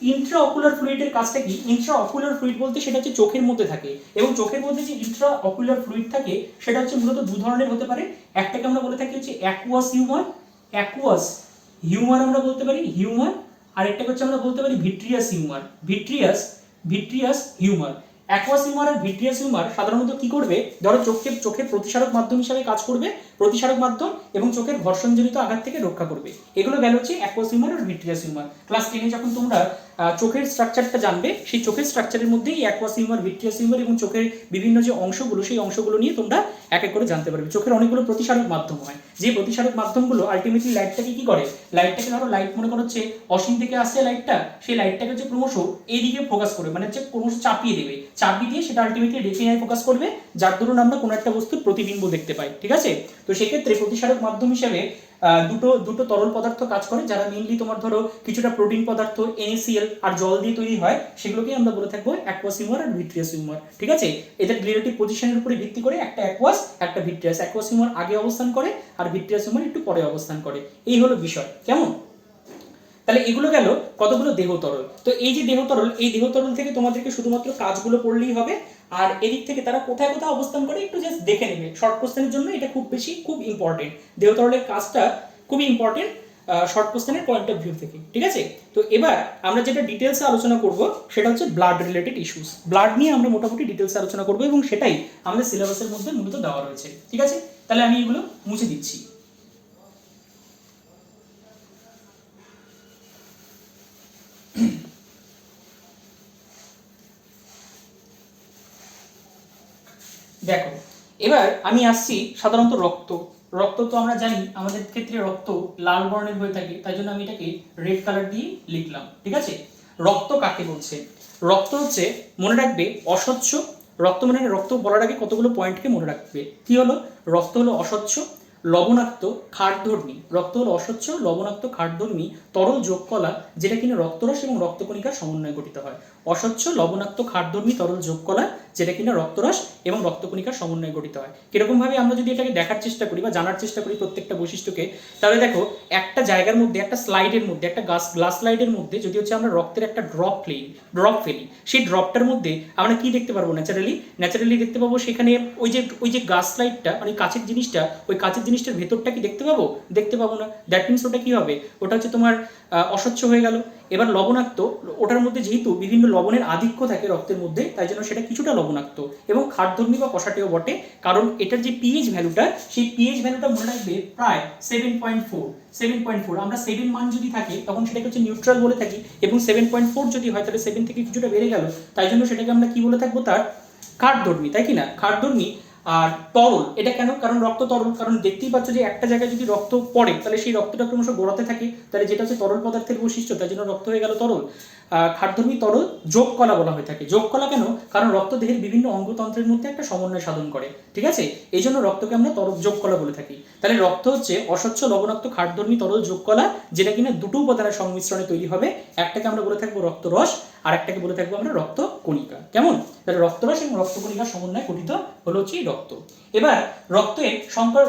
Intraocular ফ্লুইডের কাজটা কি? ইন্ট্রা অকুলার ফ্লুইড বলতে সেটা হচ্ছে চোখের মধ্যে থাকে, এবং চোখের মধ্যে যে ইন্ট্রা অকুলার ফ্লুইড থাকে সেটা হচ্ছে মূলত দু ধরনের হতে পারে। একটাকে আমরা বলে থাকি হচ্ছে অ্যাকুয়াস হিউমার আমরা বলতে পারি, হিউমার। আর একটাকে হচ্ছে আমরা বলতে পারি ভিট্রিয়াস হিউমার। অ্যাকুয়াস হিউমার আর ভিট্রিয়াস হিউমার সাধারণত কি করবে, ধরো চোখের প্রতিসারক মাধ্যম হিসাবে কাজ করবে, প্রতিসারক মাধ্যম, এবং চোখের ঘর্ষণজনিত আঘাত থেকে রক্ষা করবে। এগুলো গেল হচ্ছে অ্যাকুয়াস হিউমার আর ভিট্রিয়াস হিউমার। ক্লাস 10 যখন তোমরা চোখের স্ট্রাকচারটা জানবে, সেই চোখের স্ট্রাকচারের মধ্যেই অ্যাকুয়াস হিউমার, ভিট্রিয়াস হিউমার এবং চোখের বিভিন্ন যে অংশগুলো, সেই অংশগুলো নিয়ে তোমরা এক এক করে জানতে পারবে। চোখের অনেকগুলো প্রতিসারক মাধ্যম হয়, যে প্রতিসারক মাধ্যমগুলো আলটিমেটলি লাইটটাকে কি করে, লাইটটাকে ধরো লাইট মনে করো হচ্ছে অসীম থেকে আসছে লাইটটা, সেই লাইটটাকে হচ্ছে ক্রমশ এইদিকে ফোকাস করবে, মানে হচ্ছে ক্রমশ চাপিয়ে দিয়ে সেটা আলটিমেটলি রেটিনায় ফোকাস করবে, যার দরুন আমরা কোনো একটা বস্তুর প্রতিবিম্ব দেখতে পাই। ঠিক আছে, তো সেক্ষেত্রে প্রতিসারক মাধ্যম হিসেবে দুটো তরল পদার্থ কাজ করে, যারা মেইনলি তোমার ধরো কিছুটা প্রোটিন পদার্থ NaCl আর জল দিয়ে তৈরি হয়, সেগুলোকে আমরা বলে থাকবো অ্যাকুয়াস হিউমার আর ভিট্রিয়াস হিউমার। ঠিক আছে, এদের রিলেটিভ পজিশনের উপরে ভিত্তি করে একটা অ্যাকুয়াস একটা ভিট্রিয়াস, অ্যাকুয়াস হিউমার আগে অবস্থান করে আর ভিট্রিয়াস হিউমার একটু পরে অবস্থান করে। এই হলো বিষয়, কেমন? তাহলে এগুলো গেল কতগুলো দেহ তরল। তো এই যে দেহ তরল, এই দেহ তরল থেকে তোমাদেরকে শুধুমাত্র কাজগুলো পড়লেই হবে, আর এদিক থেকে তারা কোথায় কোথায় অবস্থান করে একটু জাস্ট দেখে নেবে। শর্ট কোশ্চেনের জন্য এটা খুব ইম্পর্টেন্ট। দেহ তরলের কাজটা খুবই ইম্পর্টেন্ট শর্ট কোশ্চেনের পয়েন্ট অফ ভিউ থেকে। ঠিক আছে, তো এবার আমরা যেটা ডিটেলসে আলোচনা করব সেটা হচ্ছে ব্লাড রিলেটেড ইস্যুস। ব্লাড নিয়ে আমরা মোটামুটি ডিটেলসে আলোচনা করব, এবং সেটাই আমাদের সিলেবাসের মধ্যে মূলত দেওয়া রয়েছে। ঠিক আছে, তাহলে আমি এগুলো মুছে দিচ্ছি। দেখো, এবার আমি আসছি সাধারণত রক্ত তো আমরা জানি আমাদের ক্ষেত্রে রক্ত লাল বর্ণের হয়ে থাকে, তাই জন্য আমি এটাকে রেড কালার দিয়ে লিখলাম। ঠিক আছে, রক্ত কাকে বলছে? রক্ত হচ্ছে, মনে রাখবে, অস্বচ্ছ। রক্ত মানে রক্ত বলার আগে কতগুলো পয়েন্টকে মনে রাখবে। কি হলো? রক্ত হলো অস্বচ্ছ, লবণাক্ত, ক্ষারধর্মী। রক্ত হলো অস্বচ্ছ, লবণাক্ত, ক্ষারধর্মী তরল যোগ কলা, যেটা কিনা রক্তরস এবং রক্তকণিকার সমন্বয়ে গঠিত হয়। অস্বচ্ছ, লবণাক্ত, ক্ষারধর্মী তরল যোগ কলা, যেটা কিনা রক্তরস এবং রক্তকণিকার সমন্বয়ে গঠিত হয়। কিরকম ভাবে আমরা যদি এটাকে দেখার চেষ্টা করি বা জানার চেষ্টা করি প্রত্যেকটা বৈশিষ্ট্যকে, তাহলে দেখো, একটা জায়গার মধ্যে, একটা স্লাইডের মধ্যে, একটা গ্লাস স্লাইডের মধ্যে যদি হচ্ছে আমরা রক্তের একটা ড্রপ ফেলি, সেই ড্রপটার মধ্যে আমরা কি দেখতে পারবো? ন্যাচারালি দেখতে পাবো সেখানে ওই যে গ্লাস স্লাইডটা মানে কাঁচের জিনিসটা, ওই কাঁচের জিনিসটার ভেতরটা কি দেখতে পাবো? দেখতে পাবো না। দ্যাট মিনস ওটা কি হবে? ওটা হচ্ছে তোমার অস্বচ্ছ হয়ে গেল। এবার লবণাক্ত, ওটার মধ্যে যেহেতু বিভিন্ন লবণের আধিক্য থাকে রক্তের মধ্যে, তাই জন্য সেটা কিছুটা লবণাক্ত এবং খাদ্যধর্মী বা কষাটেও বটে, কারণ এটার যে পিএইচ ভ্যালুটা, সেই পিএইচ ভ্যালুটা মনে রাখবে প্রায় 7.4। আমরা 7 মান যদি থাকে তখন সেটাকে হচ্ছে নিউট্রাল বলে থাকি, এবং 7.4 যদি হয় তাহলে 7 থেকে কিছুটা বেড়ে গেল, তাই জন্য সেটাকে আমরা কি বলে থাকবো, তার খাদ্যধর্মী, তাই কি না, খাদ্যধর্মী। আর তরল, এটা কেন, কারণ রক্ত তরল, কারণ দেখতেই পাচ্ছ যে একটা জায়গায় যদি রক্ত পড়ে তাহলে সেই রক্তটা ক্রমশ গোড়াতে থাকে, তাহলে যেটা হচ্ছে তরল পদার্থের বৈশিষ্ট্য, তার জন্য রক্ত হয়ে গেল তরল। খাদ্যধর্মী তরল যোগ কলা বলা হয়ে থাকে। যোগ কলা কেন, কারণ রক্ত দেহের বিভিন্ন অঙ্গতন্ত্রের মধ্যে একটা সমন্বয় সাধন করে, ঠিক আছে, এই জন্য রক্তকে আমরা তরল যোগ কলা বলে থাকি। তাহলে রক্ত হচ্ছে অস্বচ্ছ লবণাক্ত খাদ্যধর্মী তরল যোগ কলা, যেটা কিনা দুটো উপাদানের সংমিশ্রণে তৈরি হবে। একটাকে আমরা বলে থাকবো রক্তরস, আর একটাকে বলে থাকবো আমরা রক্ত কণিকা। কেমন, তাহলে রক্তরস এবং রক্ত কণিকার সমন্বয়ে গঠিত হলো হচ্ছে রক্ত। এবার রক্তের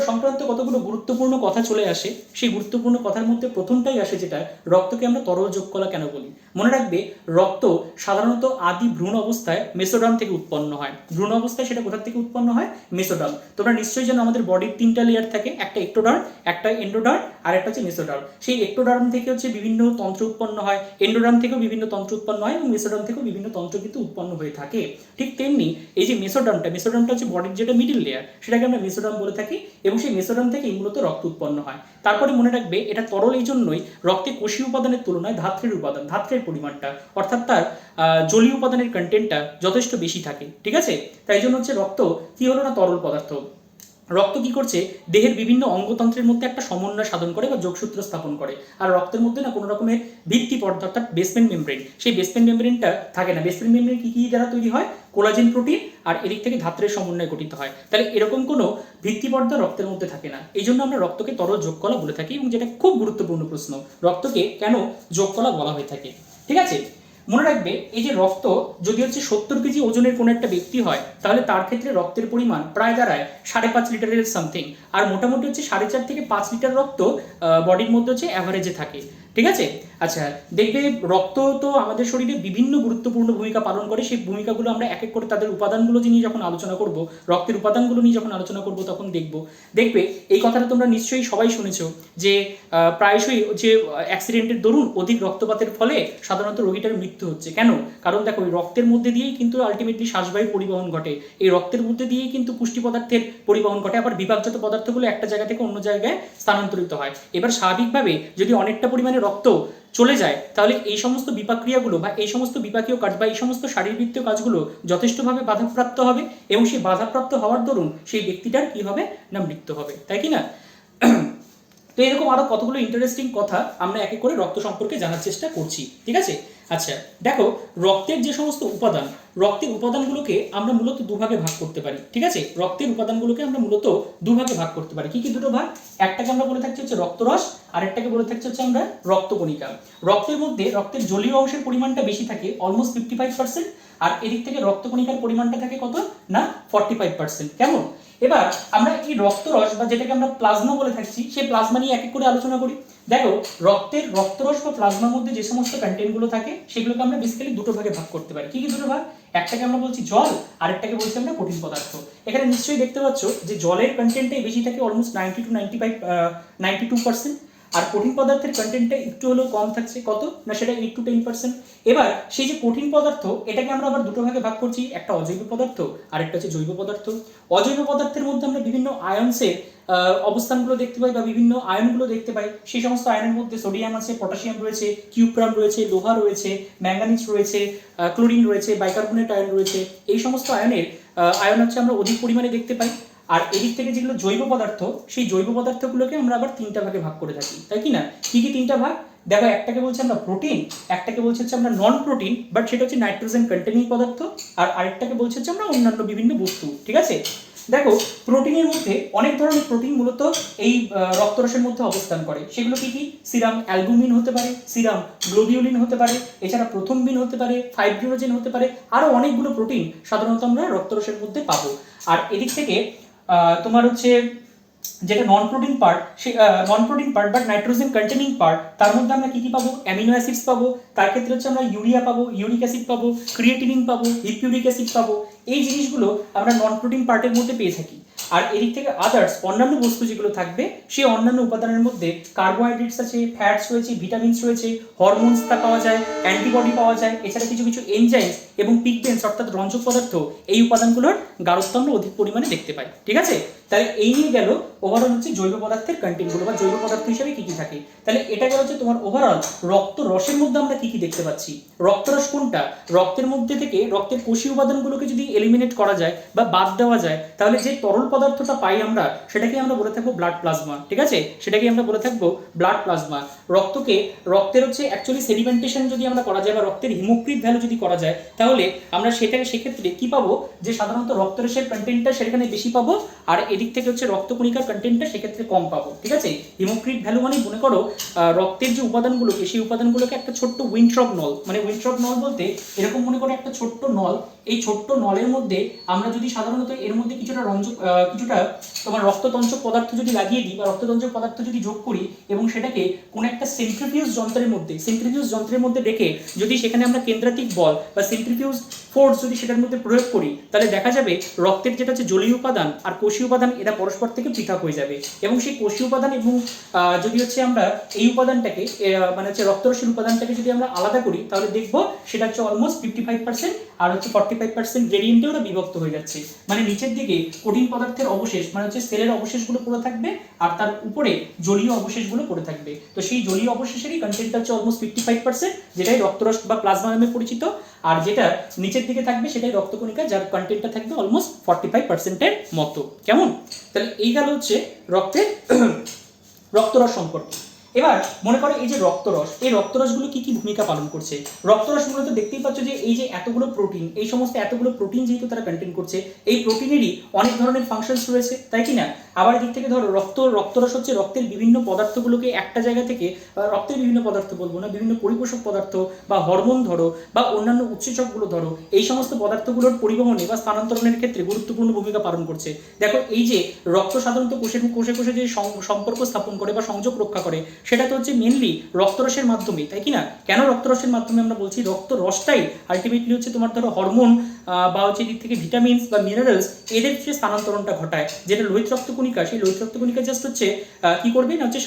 সংক্রান্ত কতগুলো গুরুত্বপূর্ণ কথা চলে আসে। সেই গুরুত্বপূর্ণ কথার মধ্যে প্রথমটাই আসে যেটা, রক্তকে আমরা তরল যোগ কলা কেন বলি। মনে রাখবে, রক্ত সাধারণত আদি ভ্রূণ অবস্থায় মেসোডার্ম থেকে উৎপন্ন হয়। ভ্রূণ অবস্থায় সেটা কোথা থেকে উৎপন্ন হয়, মেসোডার্ম। তোমরা নিশ্চয়ই জানো আমাদের বডির 3টা লেয়ার থাকে, একটা একটোডার্ম, একটা এন্ডোডার্ম, আর একটা হচ্ছে মেসোডার্ম। সেই একটোডার্ম থেকে হচ্ছে বিভিন্ন তন্ত্র উৎপন্ন হয়, এন্ডোডার্ম থেকেও বিভিন্ন তন্ত্র উৎপন্ন হয়, এবং মেসোডার্ম থেকেও বিভিন্ন তন্ত্র কিন্তু উৎপন্ন হয়ে থাকে। ঠিক তেমনি এই যে মেসোডার্মটা হচ্ছে বডির যেটা মিডিল লেয়ার, সেটাকে আমরা মেসোডার্ম বলে থাকি, এবং সেই মেসোডার্ম থেকেই মূলত রক্ত উৎপন্ন হয়। তারপরে মনে রাখবে, এটা তরল এই জন্যই রক্তে কোষীয় উপাদানের তুলনায় ধাত্রের পরিমাণটা, অর্থাৎ তার জলীয় উপাদানের কন্টেন্টটা যথেষ্ট বেশি থাকে, ঠিক আছে। তাই জন্য হচ্ছে রক্ত কি হলো না, তরল পদার্থ। রক্ত কি করছে, দেহের বিভিন্ন অঙ্গতন্ত্রের মধ্যে একটা সমন্বয় সাধন করে বা যোগসূত্র স্থাপন করে। আর রক্তের মধ্যে না কোনো রকমের ভিত্তি পদার্থ, অর্থাৎ বেসমেন্ট মেমব্রেন, সেই বেসমেন্ট মেমব্রেনটা থাকে না। বেসমেন্ট মেমব্রেন কি দ্বারা তৈরি হয়, কোলাজেন প্রোটিন আর এদিক থেকে ধাত্রের সমন্বয়ে গঠিত হয়। তাহলে এরকম কোনো ভিত্তি পর্দা রক্তের মধ্যে থাকে না, এই জন্য আমরা রক্তকে তরল যোগ কলা বলে থাকি। এবং যেটা খুব গুরুত্বপূর্ণ প্রশ্ন, রক্তকে কেন যোগ কলা বলা হয়ে থাকে, ঠিক আছে। মনে রাখবে, এই যে রক্ত যদি হচ্ছে 70 কেজি ওজনের কোনো একটা ব্যক্তি হয়, তাহলে তার ক্ষেত্রে রক্তের পরিমাণ প্রায় দাঁড়ায় 5.5 লিটারের সামথিং। আর মোটামুটি হচ্ছে 4.5 থেকে 5 লিটার রক্ত বডির মধ্যে হচ্ছে অ্যাভারেজে থাকে, ঠিক আছে। আচ্ছা, দেখবে রক্ত তো আমাদের শরীরে বিভিন্ন গুরুত্বপূর্ণ ভূমিকা পালন করে। সেই ভূমিকাগুলো আমরা এক এক করে তাদের উপাদানগুলো নিয়ে যখন আলোচনা করব, রক্তের উপাদানগুলো নিয়ে যখন আলোচনা করব, তখন দেখবে এই কথাটা তোমরা নিশ্চয়ই সবাই শুনেছো যে প্রায়শই যে অ্যাক্সিডেন্টের দরুন অধিক রক্তপাতের ফলে সাধারণত রোগীটার মৃত্যু হচ্ছে। কেন, কারণ দেখো ওই রক্তের মধ্যে দিয়েই কিন্তু আলটিমেটলি শ্বাসবায়ুর পরিবহন ঘটে, এই রক্তের মধ্যে দিয়েই কিন্তু পুষ্টি পদার্থের পরিবহন ঘটে, আবার বিপাকজাত পদার্থগুলো একটা জায়গা থেকে অন্য জায়গায় স্থানান্তরিত হয়। এবার স্বাভাবিকভাবে যদি অনেকটা পরিমাণে রক্ত চলে যায়, তাহলে এই সমস্ত বিপাক্রিয়াগুলো বা এই সমস্ত বিপাকীয় কাজ বা এই সমস্ত শারীরবৃত্তীয় কাজগুলো যথেষ্টভাবে বাধাপ্রাপ্ত হবে, এবং সেই বাধাপ্রাপ্ত হওয়ার দরুন সেই ব্যক্তিটার কি হবে না, মৃত্যু হবে, তাই কি না। তো এরকম আরো কতগুলো ইন্টারেস্টিং কথা আমরা এক এক করে রক্ত সম্পর্কে জানার চেষ্টা করছি, ঠিক আছে। আচ্ছা দেখো, রক্তের যে সমস্ত উপাদান, রক্তের উপাদানগুলোকে আমরা মূলত দুভাগে ভাগ করতে পারি, ঠিক আছে। রক্তের উপাদানগুলোকে আমরা মূলত দুভাগে ভাগ করতে পারি। কি কি দুটো ভাগ, একটাকে আমরা বলে থাকছি হচ্ছে রক্তরস, আর একটাকে বলে থাকছি হচ্ছে আমরা রক্তকণিকা। রক্তের মধ্যে রক্তের জলীয় অংশের পরিমাণটা বেশি থাকে, অলমোস্ট 55%, আর এদিক থেকে রক্তকণিকার পরিমাণটা থাকে কত না, 45%। কেমন, এবার আমরা এই রক্তরস বা যেটাকে আমরা প্লাজমা বলে থাকছি, সেই প্লাজমা নিয়ে এক এক করে আলোচনা করি। দেখো, রক্তরস বা প্লাজমার মধ্যে যে সমস্ত কন্টেন্টগুলো থাকে, সেগুলোকে আমরা বেসিক্যালি দুটো ভাগে ভাগ করতে পারি। কি কি দুটো ভাগ, একটাকে আমরা বলছি জল, আরেকটাকে বলছি আমরা কঠিন পদার্থ। এখানে নিশ্চয়ই দেখতে পাচ্ছ যে জলের কন্টেন্টটাই বেশি থাকে, অলমোস্ট 92% আর কঠিন পদার্থের কন্টেন্টটা একটু হলেও কম থাকছে, কত না, সেটা 8 to 10%। এবার সেই যে কঠিন পদার্থ, এটাকে আমরা আবার দুটো ভাগে ভাগ করছি, একটা অজৈব পদার্থ আর একটা হচ্ছে জৈব পদার্থ। অজৈব পদার্থের মধ্যে আমরা বিভিন্ন আয়নসের অবস্থানগুলো দেখতে পাই বা বিভিন্ন আয়নগুলো দেখতে পাই। সেই সমস্ত আয়নের মধ্যে সোডিয়াম আছে, পটাশিয়াম রয়েছে, কিউপ্রাম রয়েছে, লোহা রয়েছে, ম্যাঙ্গানিজ রয়েছে, ক্লোরিন রয়েছে, বাইকার্বনেট আয়ন রয়েছে। এই সমস্ত আয়ন হচ্ছে আমরা অধিক পরিমাণে দেখতে পাই। আর এদিক থেকে যেগুলো জৈব পদার্থ, সেই জৈব পদার্থগুলোকে আমরা আবার তিনটা ভাগে ভাগ করে থাকি, তাই কি না। কি কি তিনটা ভাগ, দেখো, একটাকে বলছি আমরা প্রোটিন, একটাকে বলছি হচ্ছে আমরা নন প্রোটিন বাট সেটা হচ্ছে নাইট্রোজেন কন্টেনিং পদার্থ, আর আরেকটাকে বলছি হচ্ছে আমরা অন্যান্য বিভিন্ন বস্তু, ঠিক আছে। দেখো, প্রোটিনের মধ্যে অনেক ধরনের প্রোটিন মূলত এই রক্তরসের মধ্যে অবস্থান করে। সেগুলো কি কি, সিরাম অ্যালবুমিন হতে পারে, সিরাম গ্লোবিউলিন হতে পারে, এছাড়া প্রথমবিন হতে পারে, ফাইব্রিনোজেন হতে পারে, আরো অনেকগুলো প্রোটিন সাধারণত আমরা রক্তরসের মধ্যে পাবো। আর এদিক থেকে তোমার হচ্ছে যেটা non protein part but nitrogen containing part, তার মধ্যে আমরা কি কি পাবো, অ্যামিনো অ্যাসিডস পাবো। তার ক্ষেত্রে হচ্ছে আমরা ইউরিয়া পাবো, ইউরিক অ্যাসিড পাবো, ক্রিয়েটিনিন পাবো, হিপিউরিক অ্যাসিড পাবো। এই জিনিসগুলো আমরা নন প্রোটিন পার্টের মধ্যে পেয়ে থাকি। আর এদিক থেকে আদার্স অন্যান্য বস্তু যেগুলো থাকবে সেই অন্যান্য উপাদানের মধ্যে কার্বোহাইড্রেটস আছে, ফ্যাটস রয়েছে, ভিটামিনস রয়েছে, হরমোনস তা পাওয়া যায়, অ্যান্টিবডি পাওয়া যায়, এছাড়া কিছু কিছু এনজাইমস এবং পিগমেন্টস অর্থাৎ রঞ্জক পদার্থ এই উপাদানগুলোর গাঢ়ত্ব আমরা অধিক পরিমাণে দেখতে পাই। ঠিক আছে, তাহলে এই নিয়ে গেল ওভারঅল হচ্ছে জৈব পদার্থের কন্টেন্টগুলো বা জৈব পদার্থ হিসেবে কি কি থাকে। তাহলে এটা গেল হচ্ছে তোমার ওভারঅল রক্ত রসের মধ্যে আমরা কি কি দেখতে পাচ্ছি। রক্তরস কোনটা? রক্তের মধ্যে থেকে রক্তের কোষীয় উপাদানগুলোকে যদি এলিমিনেট করা যায় বা বাদ দেওয়া যায় তাহলে যে তরল পদার্থটা পাই আমরা সেটাকে আমরা বলে থাকবো ব্লাড প্লাজমা। ঠিক আছে, সেটাকে আমরা বলে থাকবো ব্লাড প্লাজমা। রক্তের হচ্ছে অ্যাকচুয়ালি সেডিমেন্টেশন যদি আমরা করা যায় বা রক্তের হিমোক্রিট ভ্যালু যদি করা যায় তাহলে আমরা সেক্ষেত্রে কি পাবো, যে সাধারণত রক্তরসের কন্টেন্টটা সেখানে বেশি পাবো আর এদিক থেকে হচ্ছে রক্তকণিকার কন্টেন্টটা সেক্ষেত্রে কম পাবো। ঠিক আছে, হিমোক্রিট ভ্যালু মানে মনে করো রক্তের যে উপাদানগুলোকে সেই উপাদানগুলোকে একটা ছোট্ট উইন্ট্রপ নল, মানে উইন্ট্রপ নল বলতে এরকম মনে করো একটা ছোট্ট নল, এই ছোট্ট নলের মধ্যে আমরা যদি সাধারণত এর মধ্যে কিছুটা তোমার রক্ততঞ্চক পদার্থ যদি লাগিয়ে দিই বা রক্ততঞ্চক পদার্থ যদি যোগ করি এবং সেটাকে কোনো একটা সেন্ট্রিফিউজ যন্ত্রের মধ্যে রেখে যদি সেখানে আমরা কেন্দ্রাতিক বল বা সেন্ট্রিফিউজ ফোর্স যদি সেটার মধ্যে প্রয়োগ করি তাহলে দেখা যাবে রক্তের যেটা হচ্ছে জলীয় উপাদান আর কোষীয় উপাদান এরা পরস্পর থেকে পৃথক হয়ে যাবে এবং সেই কোষীয় উপাদান এবং যদি হচ্ছে আমরা এই উপাদানটাকে মানে হচ্ছে রক্তরসের উপাদানটাকে যদি আমরা আলাদা করি তাহলে দেখবো সেটা হচ্ছে অলমোস্ট 55% আর হচ্ছে 45% গ্রেডিয়েন্টে ওরা বিভক্ত হয়ে যাচ্ছে। মানে নিচের দিকে কঠিন পদার্থের অবশেষ মানে হচ্ছে সেলের অবশেষগুলো পড়ে থাকবে আর তার উপরে জলীয় অবশেষগুলো পড়ে থাকবে। তো সেই জলীয় অবশেষেরই কন্টেন্টটা হচ্ছে অলমোস্ট 55%, যেটাই রক্তরস বা প্লাজমা নামে পরিচিত, আর যেটা নিচের দিকে থাকবে সেটাই রক্তকণিকা যার কন্টেন্টটা থাকবে অলমোস্ট 45%-এর মতো। কেমন? তাহলে এই গেল হচ্ছে রক্তরস সম্পর্কে। এবার মনে করো এই যে রক্তরস, এই রক্তরসগুলো কি কি ভূমিকা পালন করছে। রক্তরস মূলত দেখতেই পাচ্ছ যে এই যে এতগুলো প্রোটিন, এই সমস্ত এতগুলো প্রোটিন যেহেতু তারা কন্টেন্ট করছে এই প্রোটিনেরই অনেক ধরনের ফাংশনস রয়েছে, তাই কি না? আবার এদিক থেকে ধরো রক্তরস হচ্ছে রক্তের বিভিন্ন পদার্থগুলোকে একটা জায়গা থেকে, রক্তের বিভিন্ন পদার্থ বলবো না, বিভিন্ন পরিপোষক পদার্থ বা হরমোন ধরো বা অন্যান্য উৎসেচকগুলো ধরো, এই সমস্ত পদার্থগুলোর পরিবহনে বা স্থানান্তরণের ক্ষেত্রে গুরুত্বপূর্ণ ভূমিকা পালন করছে। দেখো এই যে রক্ত সাধারণত কোষে যে সম্পর্ক স্থাপন করে বা সংযোগ রক্ষা করে সেটা তো হচ্ছে মেনলি রক্তরসের মাধ্যমে, তাই কি না? কেন রক্তরসের মাধ্যমে আমরা বলছি? রক্তরসটাই আলটিমেটলি হচ্ছে তোমার ধরো হরমোন বা হচ্ছে দিক থেকে ভিটামিনস বা মিনারেলস এদের যে স্থানান্তরণটা ঘটায়, যেটা লোহিত রক্তকণিকা, সেই লোহিত রক্তকণিকা জাস্ট হচ্ছে কি করবে না হচ্ছে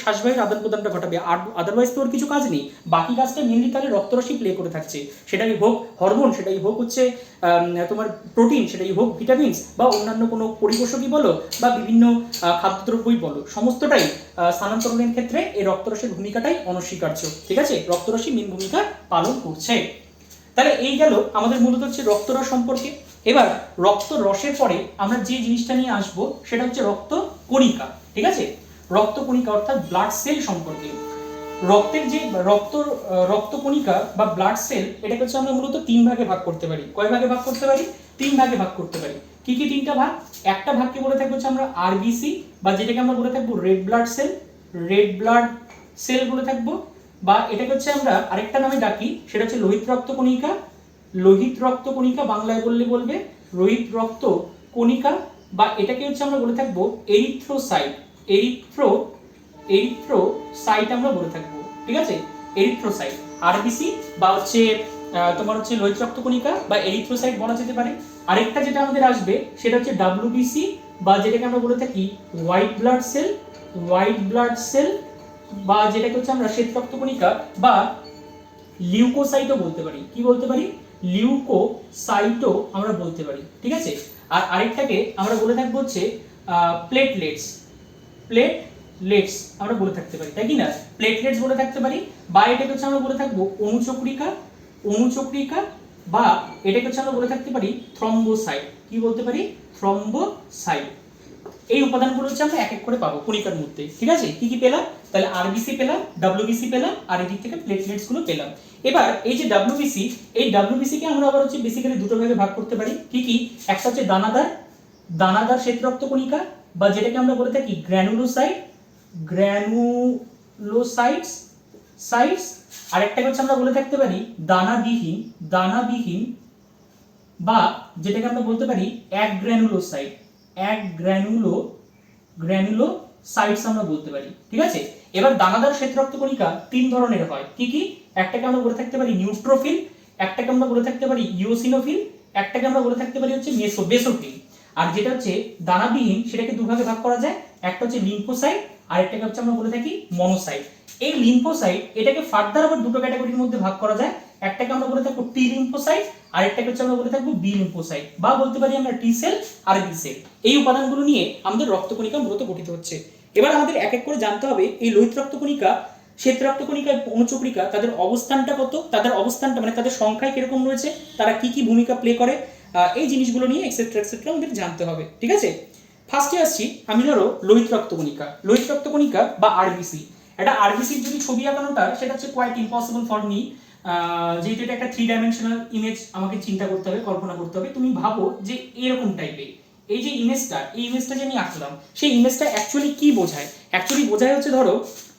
শ্বাসবায়ুর আদান প্রদানটা ঘটাবে, আর আদারওয়াইজ তো ওর কিছু কাজ নেই। বাকি কাজটা মেনলি তাহলে রক্তরসই প্লে করে থাকছে, সেটাই হোক হরমোন, সেটাই হোক হচ্ছে তোমার প্রোটিন, সেটাই হোক ভিটামিনস বা অন্যান্য কোনো পরিপোষকই বলো বা বিভিন্ন খাদ্যদ্রব্যই বলো, সমস্তটাই স্থানান্তরণের ক্ষেত্রে এই রক্তরসের ভূমিকাটাই অনস্বীকার্য। ঠিক আছে, রক্তরসই মেন ভূমিকা পালন করছে। তাহলে এই গেল আমাদের মূলত হচ্ছে রক্তরস সম্পর্কে। এবার রক্তরসের পরে আমরা যে জিনিসটা নিয়ে আসবো সেটা হচ্ছে রক্তকণিকা। ঠিক আছে, রক্তকণিকা অর্থাৎ ব্লাড সেল সম্পর্কে। রক্তের যে রক্তকণিকা বা ব্লাড সেল, এটাকে হচ্ছে আমরা মূলত 3 ভাগে ভাগ করতে পারি। কয় ভাগে ভাগ করতে পারি? 3 ভাগে ভাগ করতে পারি। কি কি 3টা ভাগ? একটা ভাগকে বলে থাকবো হচ্ছে আমরা আরবিসি বা যেটাকে আমরা বলে থাকবো রেড ব্লাড সেল বলে থাকবো, বা এটাকে হচ্ছে আমরা আরেকটা নামে ডাকি, সেটা হচ্ছে লোহিত রক্তকণিকা, বাংলায় বলবে লোহিত রক্তকণিকা, বা এটাকে হচ্ছে আমরা বলে থাকবো এরিথ্রোসাইট আমরা বলে থাকবো। ঠিক আছে, এরিথ্রোসাইট, আরবিসি বা হচ্ছে তোমার হচ্ছে লোহিত রক্তকণিকা বা এরিথ্রোসাইট বলা যেতে পারে। আরেকটা যেটা আমাদের আসবে সেটা হচ্ছে ডাব্লিউবিসি বা যেটাকে আমরা বলে থাকি হোয়াইট ব্লাড সেল বা যেটাকে হচ্ছে আমরা শ্বেত রক্তকণিকা বা লিউকোসাইটও বলতে পারি। কি বলতে পারি? লিউকোসাইটও আমরা বলতে পারি। ঠিক আছে, আর আরেকটাকে আমরা বলে থাকবো হচ্ছে প্লেটলেটস আমরা বলে থাকতে পারি, তাই কি না? প্লেটলেটস বলে থাকতে পারি, বা এটাকে হচ্ছে আমরা বলে থাকবো অনুচক্রিকা বা এটাকে হচ্ছে আমরা বলে থাকতে পারি থ্রম্বোসাইট। কি বলতে পারি? থ্রম্বোসাইট। এই উপাদানগুলো হচ্ছে আমরা এক এক করে পাবো কণিকার মধ্যে। ঠিক আছে, কি কি পেলাম? তাহলে আরবিসি পেলাম, ডাব্লিউবিসি পেলাম, আর এদিক থেকে প্লেটলেটস গুলো পেলাম। এবার এই যে ডাব্লিউবিসি কে আমরা আবার হচ্ছে বেসিক্যালি দুটো ভাগে ভাগ করতে পারি। কি কি? একটা হচ্ছে দানাদার শ্বেত রক্তকণিকা বা যেটাকে আমরা বলে থাকি গ্র্যানুলোসাইটস, আরেকটাকে হচ্ছে আমরা বলে থাকতে পারি দানাবিহীন বা যেটাকে আমরা বলতে পারি গ্র্যানুলোসাইটস আমরা বলতে পারি। ঠিক আছে, এবার দানাদার শ্বেত রক্তকণিকা 3 ধরনের হয়। কি কি? একটাকে আমরা বলে থাকতে পারি নিউট্রোফিল, একটাকে আমরা বলে থাকতে পারি ইওসিনোফিল, একটাকে আমরা বলে থাকতে পারি হচ্ছে বেসোফিল। আর যেটা হচ্ছে দানাবিহীন সেটাকে দুভাগে ভাগ করা যায়, একটা হচ্ছে লিম্ফোসাইট আর একটাকে হচ্ছে আমরা বলে থাকি মনোসাইট। এই লিম্ফোসাইট এটাকে ফার্দার আবার দুটো ক্যাটাগরির মধ্যে ভাগ করা যায়, একটাকে আমরা বলে থাকবো টি লিম্ফোসাইট আর একটাকে হচ্ছে আমরা বলে থাকবো বি লিম্ফোসাইট, বা বলতে পারি আমরা টি সেল আর বি সেল। এই উপাদানগুলো নিয়ে আমাদের রক্তকণিকা মূলত গঠিত হচ্ছে। এবার আমাদের এক এক করে জানতে হবে এই লোহিত রক্তকণিকা, শ্বেত রক্তকণিকা, অনুচক্রিকা তাদের অবস্থানটা কত, তাদের অবস্থানটা মানে তাদের সংখ্যায় কিরকম রয়েছে, তারা কি কি ভূমিকা প্লে করে, এই জিনিসগুলো নিয়ে এক্সেট্রা এক্সেট্রা আমাদের জানতে হবে। ঠিক আছে, ফার্স্টে আসছি আমি, ধরো লোহিত রক্তকণিকা, লোহিত রক্তকণিকা বা আরবিসি। একটা আরবিসির যদি ছবি আঁকানোটা সেটা হচ্ছে কোয়াইট ইম্পসিবল ফর মি, যেহেতু এটা একটা 3 ডাইমেনশনাল ইমেজ আমাকে চিন্তা করতে হবে, কল্পনা করতে হবে। তুমি ভাবো যে এরকম টাইপের এই যে ইমেজটা, এই ইমেজটা যে আমি আঁকলাম সেই ইমেজটা অ্যাকচুয়ালি কি বোঝায়? অ্যাকচুয়ালি বোঝায় হচ্ছে, ধরো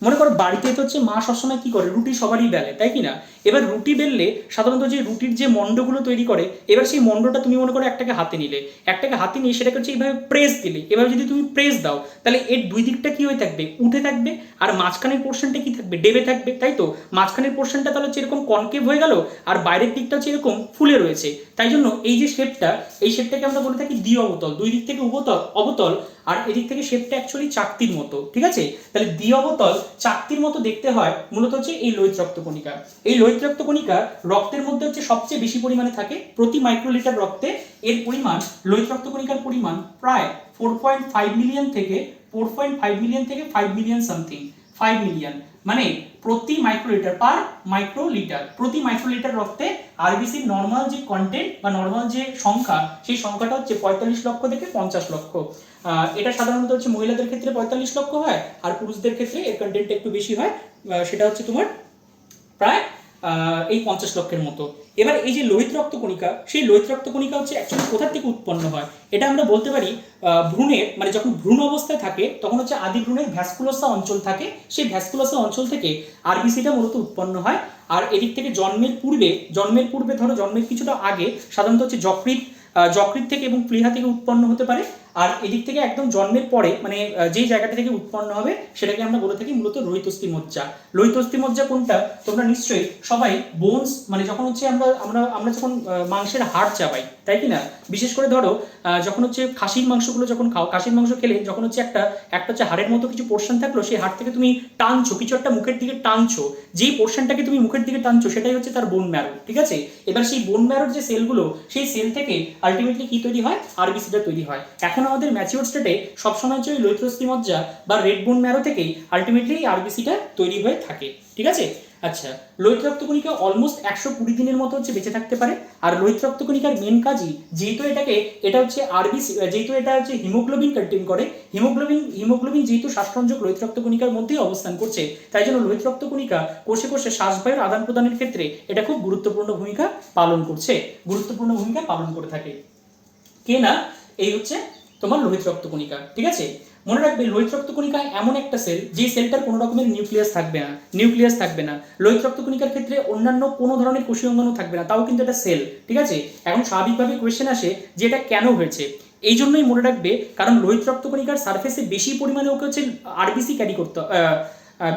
মনে করো বাড়িতে তো হচ্ছে মা সবসময় কি করে, রুটি সবারই বেলে, তাই কি না? এবার রুটি বেললে সাধারণত যে রুটির যে মণ্ডগুলো তৈরি করে, এবার সেই মণ্ডটা তুমি মনে করো একটাকে হাতে নিলে, একটাকে হাতে নিয়ে সেটাকে হচ্ছে এইভাবে প্রেস দিলে, এবার যদি তুমি প্রেস দাও তাহলে এর দুই দিকটা কি হয়ে থাকবে, উঠে থাকবে, আর মাঝখানের পোর্শনটা কি থাকবে, ডেবে থাকবে, তাই তো? মাঝখানের পোর্শনটা তাহলে হচ্ছে এরকম কনকেভ হয়ে গেল, আর বাইরের দিকটা হচ্ছে এরকম ফুলে রয়েছে। তাই জন্য এই যে শেপটা, এই শেপটাকে আমরা বলে থাকি দ্বি অবতল, দুই দিক থেকে অবতল, আর এদিক থেকে শেপটা অ্যাকচুয়ালি চাকতির মতো। ঠিক আছে, তাহলে দ্বি অবতল চাকতির মতো দেখতে হয় মূলত হচ্ছে এই লোহিত রক্তকণিকা। এই লোহিত রক্তকণিকা রক্তের মধ্যে হচ্ছে সবচেয়ে বেশি পরিমাণে থাকে, প্রতি মাইক্রোলিটার রক্তে এর পরিমাণ, লোহিত রক্তকণিকার পরিমাণ প্রায় 4.5 মিলিয়ন থেকে 5 মিলিয়ন সামথিং, 5 মিলিয়ন, মানে প্রতি মাইক্রোলিটার, পার মাইক্রোলিটার, প্রতি মাইক্রোলিটার রক্তে আরবিসির নর্মাল যে কন্টেন্ট বা নর্মাল যে সংখ্যা, সেই সংখ্যাটা হচ্ছে 45 লক্ষ থেকে 50 লক্ষ। এটা সাধারণত হচ্ছে মহিলাদের ক্ষেত্রে 45 লক্ষ হয়, আর পুরুষদের ক্ষেত্রে এর কন্টেন্ট একটু বেশি হয়, সেটা হচ্ছে তোমার প্রায় এই 50 লক্ষের মতো। এবার এই যে লোহিত রক্তকণিকা, সেই লোহিত রক্তকণিকা হচ্ছে অ্যাকচুয়ালি কোথা থেকে উৎপন্ন হয়? এটা আমরা বলতে পারি ভ্রূণের, মানে যখন ভ্রূণ অবস্থায় থাকে তখন হচ্ছে আদি ভ্রূণের ভ্যাসকুলোসা অঞ্চল থাকে, সেই ভ্যাসকুলোসা অঞ্চল থেকে আরবিসিটা মূলত উৎপন্ন হয়। আর এদিক থেকে জন্মের পূর্বে ধরো জন্মের কিছুটা আগে সাধারণত হচ্ছে যকৃৎ থেকে এবং প্লীহা থেকে উৎপন্ন হতে পারে। আর এদিক থেকে একদম জন্মের পরে, মানে যেই জায়গাটা থেকে উৎপন্ন হবে সেটাকে আমরা বলে থাকি মূলত লোহিতস্থি মজ্জা। লোহিতস্থি মজ্জা কোনটা তোমরা নিশ্চয়ই সবাই বোনস, মানে যখন হচ্ছে আমরা আমরা আমরা যখন মাংসের হাড় চাবাই, তাই কি না? বিশেষ করে ধরো যখন হচ্ছে খাসির মাংসগুলো যখন খাও, খাসির মাংস খেলে যখন হচ্ছে একটা হচ্ছে হাড়ের মতো কিছু পোর্শন থাকলো, সেই হাড় থেকে তুমি টানছো, কিছু একটা মুখের দিকে টানছো, যেই পোর্শনটাকে তুমি মুখের দিকে টানছো সেটাই হচ্ছে তার বোন ম্যারো। ঠিক আছে, এবার সেই বোন ম্যারোর যে সেলগুলো, সেই সেল থেকে আলটিমেটলি কি তৈরি হয়, আরবিসিটা তৈরি হয়। এখন আমাদের ম্যাচিওর স্টেটে সবসময় হচ্ছে ওই লোহিতস্থি মজ্জা বা রেড বোন ম্যারো থেকেই আলটিমেটলি আরবিসিটা তৈরি হয়ে থাকে। ঠিক আছে, আচ্ছা, লোহিত রক্তকণিকা অলমোস্ট 120 দিনের মতো হচ্ছে বেঁচে থাকতে পারে। আর লোহিত রক্তকণিকার মেন কাজই, যেহেতু এটা হচ্ছে আরবিসি, যেহেতু এটা হচ্ছে হিমোগ্লোবিন কন্টেইন করে, হিমোগ্লোবিন যেহেতু শ্বাসরঞ্জক লোহিত রক্তকণিকার মধ্যেই অবস্থান করছে, তাই জন্য লোহিত রক্তকণিকা কোষে কোষে শ্বাসবায়ুর আদান প্রদানের ক্ষেত্রে এটা খুব গুরুত্বপূর্ণ ভূমিকা পালন করে থাকে। কে না, এই হচ্ছে তোমার লোহিত রক্তকণিকা। ঠিক আছে, মনে রাখবে লোহিত রক্তকণিকা এমন একটা সেল, যে সেলটার কোনো রকমের নিউক্লিয়াস থাকবে না। লোহিত রক্তকণিকার ক্ষেত্রে অন্যান্য কোনো ধরনের কোষীয় অঙ্গাণু থাকবে না, তাও কিন্তু এটা সেল। ঠিক আছে, এখন স্বাভাবিকভাবে কোয়েশ্চেন আসে যে এটা কেন হয়েছে। এই জন্যই মনে রাখবে, কারণ লোহিত রক্তকণিকার সারফেসে বেশি পরিমাণে ওকে হচ্ছে আরবিসি ক্যারি করতে,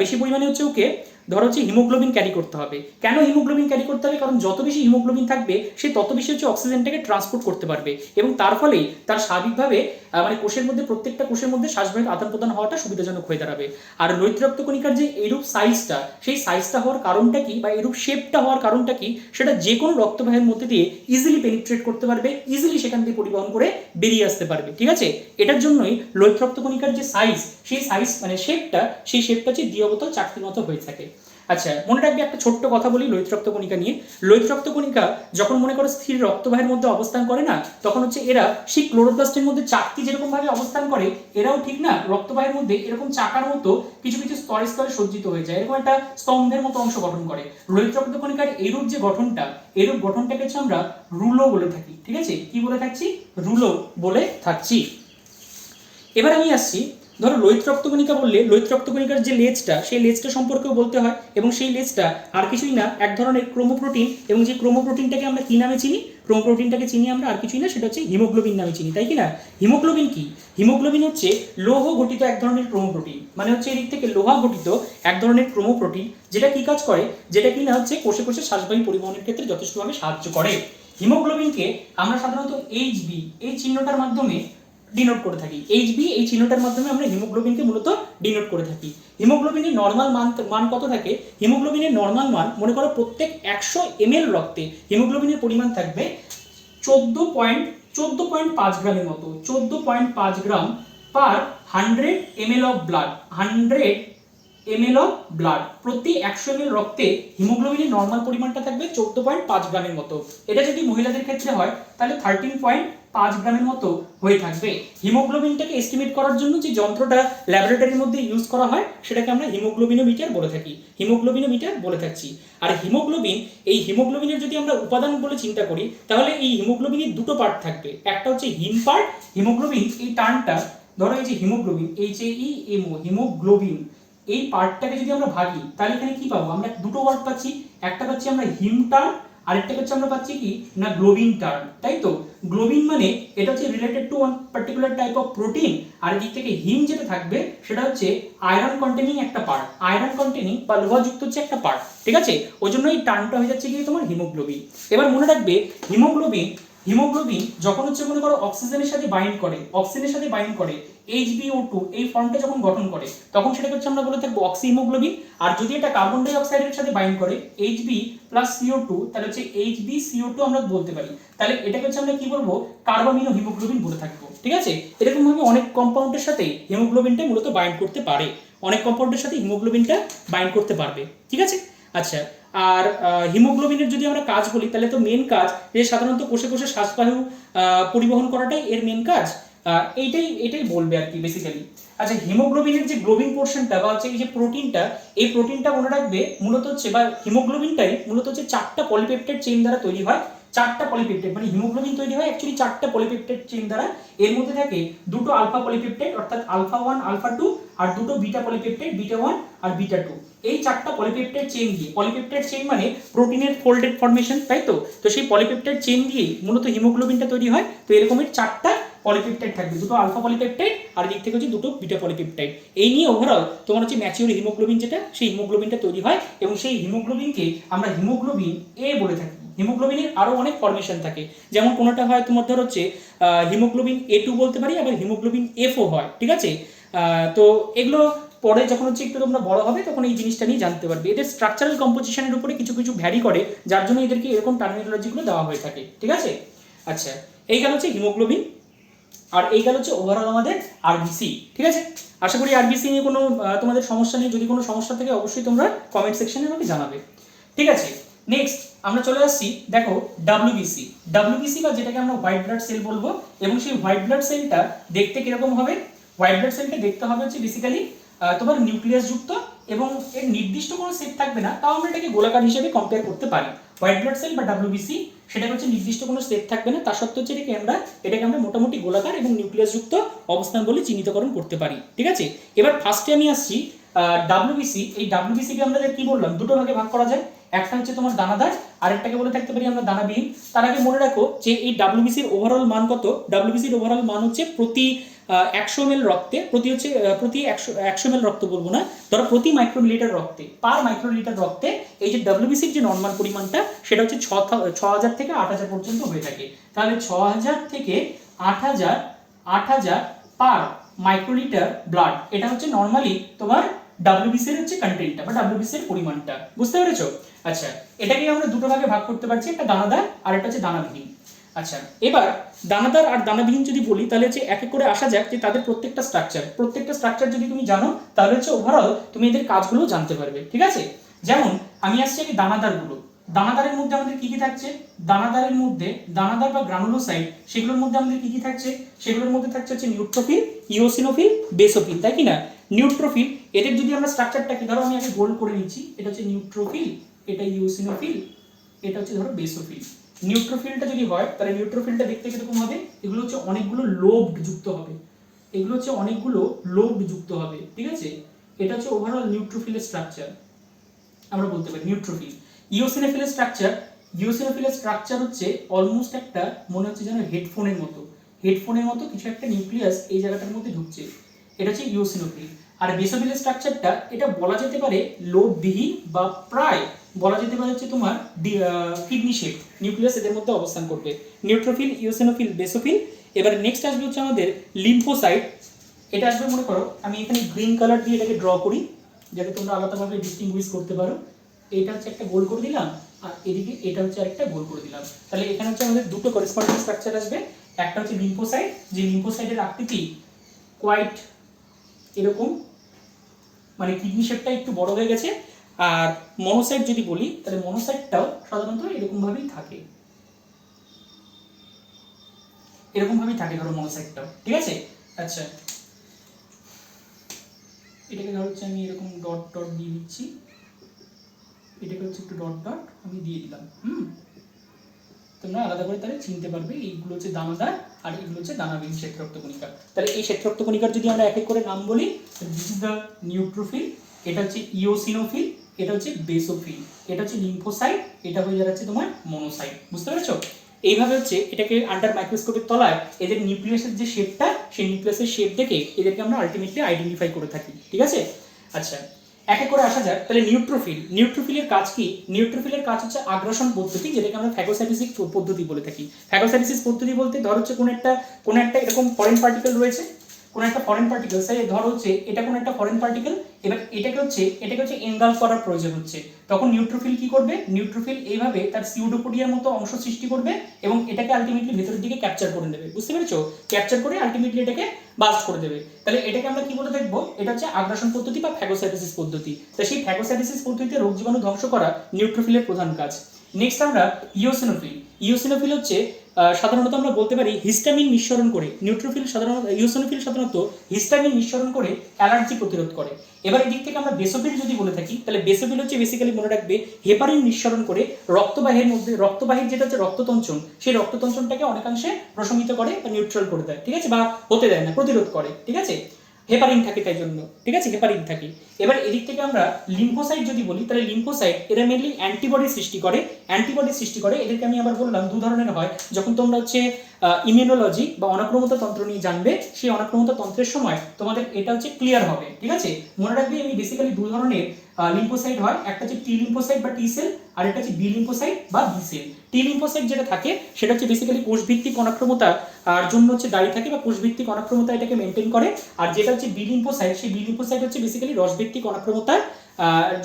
বেশি পরিমাণে হচ্ছে ওকে ধরো হচ্ছে হিমোগ্লোবিন ক্যারি করতে হবে। কেন হিমোগ্লোবিন ক্যারি করতে হবে? কারণ যত বেশি হিমোগ্লোবিন থাকবে সে তত বেশি হচ্ছে অক্সিজেনটাকে ট্রান্সপোর্ট করতে পারবে, এবং তার ফলেই তার স্বাভাবিকভাবে মানে কোষের মধ্যে, প্রত্যেকটা কোষের মধ্যে শ্বাসবায়ুর আদান প্রদান হওয়াটা সুবিধাজনক হয়ে দাঁড়াবে। আর লোহিত রক্তকণিকার যে এরূপ সাইজটা, সেই সাইজটা হওয়ার কারণটা কি, বা এরূপ শেপটা হওয়ার কারণটা কি, সেটা যে কোনো রক্তবাহের মধ্যে দিয়ে ইজিলি পেনিট্রেট করতে পারবে, ইজিলি সেখান দিয়ে পরিবহন করে বেরিয়ে আসতে পারবে। ঠিক আছে, এটার জন্যই লোহিত রক্তকণিকার যে সাইজ, সেই সাইজ মানে শেপটা, সেই শেপটা হচ্ছে দ্বিঅবতল চাকতির মতো হয়ে থাকে। আচ্ছা, মনে রাখবে একটা ছোট্ট কথা বলি লোহিত রক্তকণিকা নিয়ে। লোহিত রক্তকণিকা যখন মনে করো স্থির রক্তবাহের মধ্যে অবস্থান করে না, তখন হচ্ছে এরা সেই ক্লোরোপ্লাস্টের মধ্যে চাকতি যেরকম ভাবে অবস্থান করে, এরাও ঠিক না রক্তবাহের মধ্যে এরকম চাকার মতো কিছু কিছু স্তরে স্তরে সজ্জিত হয়ে যায়, এরকম একটা স্তম্ভের মতো অংশ গঠন করে। লোহিত রক্তকণিকার এইরূপ যে গঠনটা, এইরূপ গঠনটাকে হচ্ছে আমরা রুলো বলে থাকি। ঠিক আছে, কি বলে থাকছি? রুলো বলে থাকছি। এবার আমি আসছি, ধরো লোহিত রক্তকণিকা বললে লোহিত রক্তকণিকার যে লেজটা, সেই লেজটা সম্পর্কেও বলতে হয়, এবং সেই লেজটা আর কিছুই না, এক ধরনের ক্রোমোপ্রোটিন, এবং যে ক্রোমোপ্রোটিনটাকে আমরা কি নামে চিনি? ক্রোমোপ্রোটিনটাকে চিনি আমরা আর কিছুই না, সেটা হচ্ছে হিমোগ্লোবিন নামে চিনি, তাই কি না? হিমোগ্লোবিন কি? হিমোগ্লোবিন হচ্ছে লৌহ গঠিত এক ধরনের ক্রোমোপ্রোটিন, মানে হচ্ছে এদিক থেকে লোহা গঠিত এক ধরনের ক্রোমোপ্রোটিন, যেটা কি কাজ করে, যেটা কি না হচ্ছে কোষে কোষে শ্বাসবায়ু পরিবহনের ক্ষেত্রে যথেষ্টভাবে সাহায্য করে। হিমোগ্লোবিনকে আমরা সাধারণত এইচবি এই চিহ্নটার মাধ্যমে ডিনোট করে থাকি। এইচবি এই চিহ্নটার মাধ্যমে আমরা হিমোগ্লোবিনকে মূলত ডিনোট করে থাকি। হিমোগ্লোবিনের নর্মাল মান কত থাকে? হিমোগ্লোবিনের নর্মাল মান মনে করো প্রত্যেক 100 ml রক্তে হিমোগ্লোবিনের পরিমাণ থাকবে 14.5 গ্রামের মতো, 14.5 গ্রাম পার 100 ml of blood. 100 ml of blood, প্রতি 100 ml রক্তে হিমোগ্লোবিনের নর্মাল পরিমাণটা থাকবে 14.5 গ্রামের মতো। এটা যদি মহিলাদের ক্ষেত্রে হয় তাহলে 13.5 গ্রামের মতো হয়ে থাকবে। হিমোগ্লোবিনটাকে এস্টিমেট করার জন্য যে যন্ত্রটা ল্যাবরেটরির মধ্যে ইউজ করা হয় সেটাকে আমরা হিমোগ্লোবিনোমিটার বলে থাকি, হিমোগ্লোবিনোমিটার বলে থাকছি। আর হিমোগ্লোবিন, এই হিমোগ্লোবিনের যদি আমরা উপাদান বলে চিন্তা করি তাহলে এই হিমোগ্লোবিনের দুটো পার্ট থাকবে। একটা হচ্ছে হিম পার্ট। হিমোগ্লোবিন এই টার্মটা ধরো এই যে হিমোগ্লোবিন, HAEMO, হিমোগ্লোবিন, এই পার্টটাকে যদি আমরা ভাগি তাহলে এখানে কি পাবো? আমরা দুটো ওয়ার্ড পাচ্ছি, একটা পাচ্ছি আমরা হিম টার্ম, আরেকটা হচ্ছে আমরা পাচ্ছি কি না গ্লোবিন টার্ম, তাই তো? গ্লোবিন মানে এটা হচ্ছে related to one particular type of protein, আর এদিক থেকে হিম যেটা থাকবে সেটা হচ্ছে আয়রন কন্টেনিং একটা পার্ট, আয়রন কন্টেনিং বা লোহাযুক্ত হচ্ছে একটা পার্ট, ঠিক আছে? ওই জন্য এই টার্মটা হয়ে যাচ্ছে কি তোমার হিমোগ্লোবিন। এবার মনে রাখবে হিমোগ্লোবিন যখন হচ্ছে মনে করো অক্সিজেনের সাথে বাইন্ড করে HbO2 এই ফর্মটা যখন গঠন করে তখন সেটাকে হচ্ছে আমরা বলে থাকবো অক্সি হিমোগ্লোবিন। আর যদি এটা কার্বন ডাই অক্সাইডের সাথে বাইন্ড করে Hb প্লাস CO2 তাহলে হচ্ছে HbCO2 আমরা বলতে পারি। তাহলে এটাকে হচ্ছে আমরা কি বলবো? কার্বামিনো হিমোগ্লোবিন বলে থাকবো, ঠিক আছে? এরকম ভাবে অনেক কম্পাউন্ডের সাথে হিমোগ্লোবিনটা মূলত বাইন্ড করতে পারে, অনেক কম্পাউন্ডের সাথে হিমোগ্লোবিনটা বাইন্ড করতে পারবে, ঠিক আছে? আচ্ছা, আর হিমোগ্লোবিনের যদি আমরা কাজ বলি তাহলে তো মেন কাজ যে সাধারণত কোষে কোষে শ্বাসবায়ু পরিবহন করাটাই এর মেন কাজ। এইটাই বলবে আর কি বেসিক্যালি। আচ্ছা, হিমোগ্লোবিনের যে গ্লোবিন পোর্শনটা বা হচ্ছে এই যে প্রোটিনটা, এই প্রোটিনটা মনে রাখবে মূলত হচ্ছে বা হিমোগ্লোবিনটাই মূলত হচ্ছে 4টা পলিপেপটাইড চেইন দ্বারা তৈরি হয়। 4টা পলিপেপটাইড মানে হিমোগ্লোবিন তৈরি হয় অ্যাকচুয়ালি 4টা পলিপেপটাইড চেইন দ্বারা। এর মধ্যে থাকে দুটো আলফা পলিপেপটাইড অর্থাৎ আলফা 1 আলফা 2 আর দুটো বিটা পলিপেপটাইড বিটা 1 আর বিটা 2। এই 4টা পলিপেপটাইড চেইন দিয়ে, পলিপেপটাইড চেইন মানে প্রোটিনের ফোল্ডেড ফরমেশন, তাই তো? তো সেই পলিপেপটাইড চেইন দিয়ে মূলত হিমোগ্লোবিনটা তৈরি হয়। তো এরকমের 4টা পলিপেপটাইড থাকবে, দুটো আলফা পলিপেপটাইড আর দিক থেকে হচ্ছে দুটো বিটা পলিপেপটাইড। এই নিয়ে ওভারঅল তোমার হচ্ছে ম্যাচিওর হিমোগ্লোবিন যেটা, সেই হিমোগ্লোবিনটা তৈরি হয় এবং সেই হিমোগ্লোবিনকে আমরা হিমোগ্লোবিন এ বলে থাকি। হিমোগ্লোবিনের আরো অনেক ফরমেশন থাকে, যেমন কোনোটা হয় তোমার ধর হচ্ছে হিমোগ্লোবিন A2 বলতে পারি, আবার হিমোগ্লোবিন Fও হয়, ঠিক আছে? তো এগুলো পরে যখন হচ্ছে একটু তোমরা বড় হবে তখন এই জিনিসটা নিয়ে জানতে পারবে। এদের স্ট্রাকচারাল কম্পোজিশনের উপরে কিছু কিছু ভ্যারি করে, যার জন্য এদেরকে এরকম টার্মিনোলজিগুলো দেওয়া হয়ে থাকে, ঠিক আছে? আচ্ছা, এই গেল হচ্ছে হিমোগ্লোবিন, আর এই গেল হচ্ছে ওভারঅল আমাদের আরবিসি, ঠিক আছে? আশা করি আরবিসি নিয়ে কোনো তোমাদের সমস্যা নেই। যদি কোনো সমস্যা থাকে অবশ্যই তোমরা কমেন্ট সেকশনে আমাকে জানাবে, ঠিক আছে? নেক্সট আমরা চলে আসছি, দেখো ডাব্লিউবিসি বা যেটাকে আমরা হোয়াইট ব্লাড সেল বলবো। এবং সেই হোয়াইট ব্লাড সেলটা দেখতে কিরকম হবে? হোয়াইট ব্লাড সেলটা দেখতে হবে হচ্ছে বেসিক্যালি তোমার নিউক্লিয়াস যুক্ত এবং এর নির্দিষ্ট কোনো শেপ থাকবে না, তাও আমরা এটাকে গোলাকার হিসেবে কম্পেয়ার করতে পারি। হোয়াইট ব্লাড সেল বা ডাব্লিউবিসি সেটা হচ্ছে নির্দিষ্ট কোনো শেপ থাকবে না, তার সত্ত্বেও হচ্ছে এটাকে আমরা মোটামুটি গোলাকার এবং নিউক্লিয়াস যুক্ত অবস্থান বলে চিহ্নিতকরণ করতে পারি, ঠিক আছে? এবার ফার্স্টে আমি আসছি ডাব্লিউবিসি। এই ডাব্লিউবিসিকে আমরা কি বললাম? দুটো ভাগে ভাগ করা যায়, একটা হচ্ছে তোমার দানাদার, আরেকটাকে বলে থাকতে পারি আমরা দানাবিহীন। তার আগে মনে রাখো যে এই ডাব্লিউবিসির ওভারঅল মান কত? ডাব্লিউবিসির ওভারঅল মান হচ্ছে প্রতি 100 ml রক্তে, প্রতি 100 ml রক্ত বলবো না, ধরো প্রতি মাইক্রোমিলিটার রক্তে, পার মাইক্রোলিটার রক্তে এই যে ডাব্লিউবিসির যে নর্মাল পরিমাণটা সেটা হচ্ছে 6000 থেকে 8000 পর্যন্ত হয়ে থাকে। তাহলে 6000 থেকে 8000 পার মাইক্রোলিটার ব্লাড, এটা হচ্ছে নর্মালি তোমার ডাব্লিউবিসি এর হচ্ছে কন্টেন্টটা বা ডাব্লিউবিসি এর পরিমাণটা, বুঝতে পেরেছো? আচ্ছা, এটাকে আমরা দুটো ভাগে ভাগ করতে পারছি, একটা দানাদার আর একটা হচ্ছে দানাবিহীন। আচ্ছা, এবার দানাদার আর দানাবিহীন যদি বলি তাহলে হচ্ছে এক এক করে আসা যাক যে তাদের প্রত্যেকটা স্ট্রাকচার যদি তুমি জানো তাহলে হচ্ছে ওভারঅল তুমি এদের কাজগুলো জানতে পারবে, ঠিক আছে? যেমন আমি আসছি কি দানাদারগুলো। দানাদারের মধ্যে আমাদের কি কি থাকছে? দানাদার বা গ্রানুলোসাইট, সেগুলোর মধ্যে আমাদের কি কি থাকছে? সেগুলোর মধ্যে থাকছে হচ্ছে নিউট্রোফিল, ইওসিনোফিল, বেসোফিল, তাই কি না? নিউট্রোফিল, এদের যদি আমরা স্ট্রাকচারটা কি, ধরো আমি আগে গোল করে নিচ্ছি, এটা হচ্ছে নিউট্রোফিল, এটা ইওসিনোফিল, এটা হচ্ছে ধরো বেসোফিল। নিউট্রোফিলটা যদি হয় তাহলে নিউট্রোফিলটা দেখতে কিরকম হবে? এগুলো হচ্ছে অনেকগুলো লোবড যুক্ত হবে, ঠিক আছে? এটা হচ্ছে ওভারঅল নিউট্রোফিলের স্ট্রাকচার, আমরা বলতে পারি নিউট্রোফিল। ইওসিনোফিলের স্ট্রাকচার হচ্ছে অলমোস্ট একটা, মনে হচ্ছে যেন হেডফোনের মতো কিছু একটা নিউক্লিয়াস এই জায়গাটার মধ্যে ঢুকছে, এটা হচ্ছে ইওসিনোফিল। আর বেসোফিলের স্ট্রাকচারটা এটা বলা যেতে পারে লোববিহীন বা প্রায় বলা যেতে পারে হচ্ছে তোমার কিডনি শেপ নিউক্লিয়াস এদের মধ্যে অবস্থান করবে। Neutrophil, eosinophil, basophil. এবারে নেক্সট আসবে হচ্ছে আমাদের লিম্ফোসাইট। এটা আসবে মনে করো আমি এখানে গ্রিন কালার দিয়ে এটাকে ড্র করি যাতে তোমরা আলাদাভাবে ডিস্টিংগুইশ করতে পারো। এটা হচ্ছে একটা গোল করে দিলাম আর এদিকে এটা হচ্ছে আরেকটা গোল করে দিলাম। তাহলে এখানে হচ্ছে আমাদের দুটো করেসপন্ডিং স্ট্রাকচার আসবে। একটা হচ্ছে লিম্ফোসাইট, যে লিম্ফোসাইটের আকৃতি কোয়াইট এরকম, মানে কিডনি শেপটা একটু বড় হয়ে গেছে। আর মনোসাইট যদি বলি তাহলে মনোসাইটটাও সাধারণত এরকম ভাবেই থাকে, এরকম ভাবেই থাকে ধরো মনোসাইটটাও, ঠিক আছে। আচ্ছা, এটাকে ধরো হচ্ছে আমি এরকম ডট ডট দিয়ে দিচ্ছি, এটাকে হচ্ছে একটু ডট ডট আমি দিয়ে দিলাম। তোমরা আলাদা করে তাহলে চিনতে পারবে এইগুলো হচ্ছে দানাদার আর এগুলো হচ্ছে দানাবিহীন শ্বেতরক্তকণিকা। তাহলে এই শ্বেতরক্তকণিকার যদি আমরা এক এক করে নাম বলি, দিস ইজ দ্য নিউট্রোফিল, এটা হচ্ছে ইওসিনোফিল, এটা হচ্ছে বেসোফিল, এটা হচ্ছে লিম্ফোসাইট, এটা হয়ে যাচ্ছে তোমার মনোসাইট। বুঝতে পেরেছো? এইভাবে হচ্ছে এটাকে আন্ডার মাইক্রোস্কোপের তলায় এদের নিউক্লিয়াসের যে শেপটা, সেই নিউক্লিয়াসের শেপ দেখে এদেরকে আমরা আলটিমেটলি আইডেন্টিফাই করে থাকি, ঠিক আছে। আচ্ছা, এক এক করে আসা যাক। তাহলে নিউট্রোফিল, নিউট্রোফিলের কাজ কি? নিউট্রোফিলের কাজ হচ্ছে আগ্রাসন পদ্ধতি, যেটাকে আমরা ফ্যাগোসাইটোসিস পদ্ধতি বলে থাকি। ফ্যাগোসাইটোসিস পদ্ধতি বলতে ধর হচ্ছে কোন একটা এরকম ফরেন পার্টিকেল রয়েছে, কোন একটা ফরেন পার্টিকেল, সেই ধর হচ্ছে এটা কোন একটা ফরেন পার্টিকেল, এবার এটাকে হচ্ছে এনগালফ করার প্রয়োজন হচ্ছে। তখন নিউট্রোফিল কি করবে? নিউট্রোফিল এইভাবে তার সিউডোপোডিয়ার মতো অংশ সৃষ্টি করবে এবং এটাকে আলটিমেটলি ভেতরের দিকে ক্যাপচার করে নেবে। বুঝতে পেরেছো? ক্যাপচার করে আলটিমেটলি এটাকে বাস্ট করে দেবে। তাহলে এটাকে আমরা কি বলে দেখবো? এটা হচ্ছে আগ্রাসন পদ্ধতি বা ফ্যাগোসাইটোসিস পদ্ধতি। তো সেই ফ্যাগোসাইটোসিস পদ্ধতিতে রোগ জীবাণু ধ্বংস করা নিউট্রোফিলের প্রধান কাজ। নেক্সট আমরা ইওসিনোফিল। ইওসিনোফিল হচ্ছে সাধারণত আমরা বলতে পারি হিস্টামিন নিঃসরণ করে। ইওসিনোফিল সাধারণত হিস্টামিন নিঃসরণ করে অ্যালার্জি প্রতিরোধ করে। এবার এই দিক থেকে আমরা বেসোফিল যদি বলে থাকি, তাহলে বেসোফিল হচ্ছে বেসিক্যালি মনে রাখবে হেপারিন নিঃসরণ করে রক্তবাহীর যেটা হচ্ছে রক্ততঞ্চন, সেই রক্ততঞ্চনটাকে অনেকাংশে প্রশমিত করে বা নিউট্রাল করে দেয়, ঠিক আছে, বা হতে দেয় না, প্রতিরোধ করে, ঠিক আছে। হেপারিন থাকে তাই জন্য, ঠিক আছে, হেপারিন থাকে। এবার এদিক থেকে আমরা লিম্ফোসাইট যদি বলি, তাহলে লিম্ফোসাইট এরা মেনলি অ্যান্টিবডি সৃষ্টি করে। এদেরকে আমি আবার বললাম দু ধরনের হয়। যখন তোমরা হচ্ছে ইমিউনোলজি বা অনাক্রমতা তন্ত্র নিয়ে জানবে, সেই অনাক্রমতা তন্ত্রের সময় তোমাদের এটা হচ্ছে ক্লিয়ার হবে, ঠিক আছে। মনে রাখবে আমি বেসিক্যালি দু ধরনের লিম্ফোসাইট হয়, একটা হচ্ছে টি লিম্ফোসাইট বা টি সেল, আর একটা হচ্ছে বি লিম্ফোসাইট বা বি সেল। টি লিম্ফোসাইট যেটা থাকে সেটা হচ্ছে বেসিক্যালি কোষভিত্তিক অনাক্রমতা আর জন্য হচ্ছে দায়ী থাকে বা কোষভিত্তিক অনাক্রমতা এটাকে মেনটেন করে। আর যেটা হচ্ছে বি লিম্ফোসাইট, সেই বি লিম্ফোসাইট হচ্ছে বেসিক্যালি রসভিত্তিক অনাক্রমতার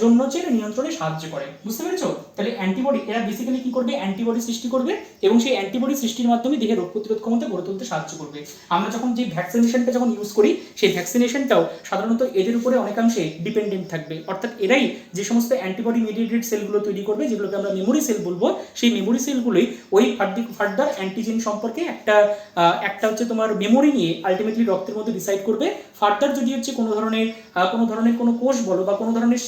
জন্য হচ্ছে এটা নিয়ন্ত্রণে সাহায্য করে। বুঝতে পেরেছো? তাহলে অ্যান্টিবডি এরা বেসিক্যালি কি করবে? অ্যান্টিবডি সৃষ্টি করবে এবং সেই অ্যান্টিবডি সৃষ্টির মাধ্যমে দেহে রোগ প্রতিরোধ ক্ষমতা গড়ে তুলতে সাহায্য করবে। আমরা যখন যে ভ্যাকসিনেশনটা যখন ইউজ করি, সেই ভ্যাকসিনেশনটাও সাধারণত এদের উপরে অনেকাংশে ডিপেন্ডেন্ট থাকবে। অর্থাৎ এরাই যে সমস্ত অ্যান্টিবডি মিডিয়েটেড সেলগুলো তৈরি করবে, যেগুলোকে আমরা মেমোরি সেল বলবো, সেই মেমোরি সেলগুলোই ওই ফার্দার অ্যান্টিজেন সম্পর্কে একটা হচ্ছে তোমার মেমোরি নিয়ে আলটিমেটলি রক্তের মধ্যে ডিসাইড করবে। ফার্দার যদি হচ্ছে কোনো ধরনের কোনো কোষ বলো বা কোনো ধরনের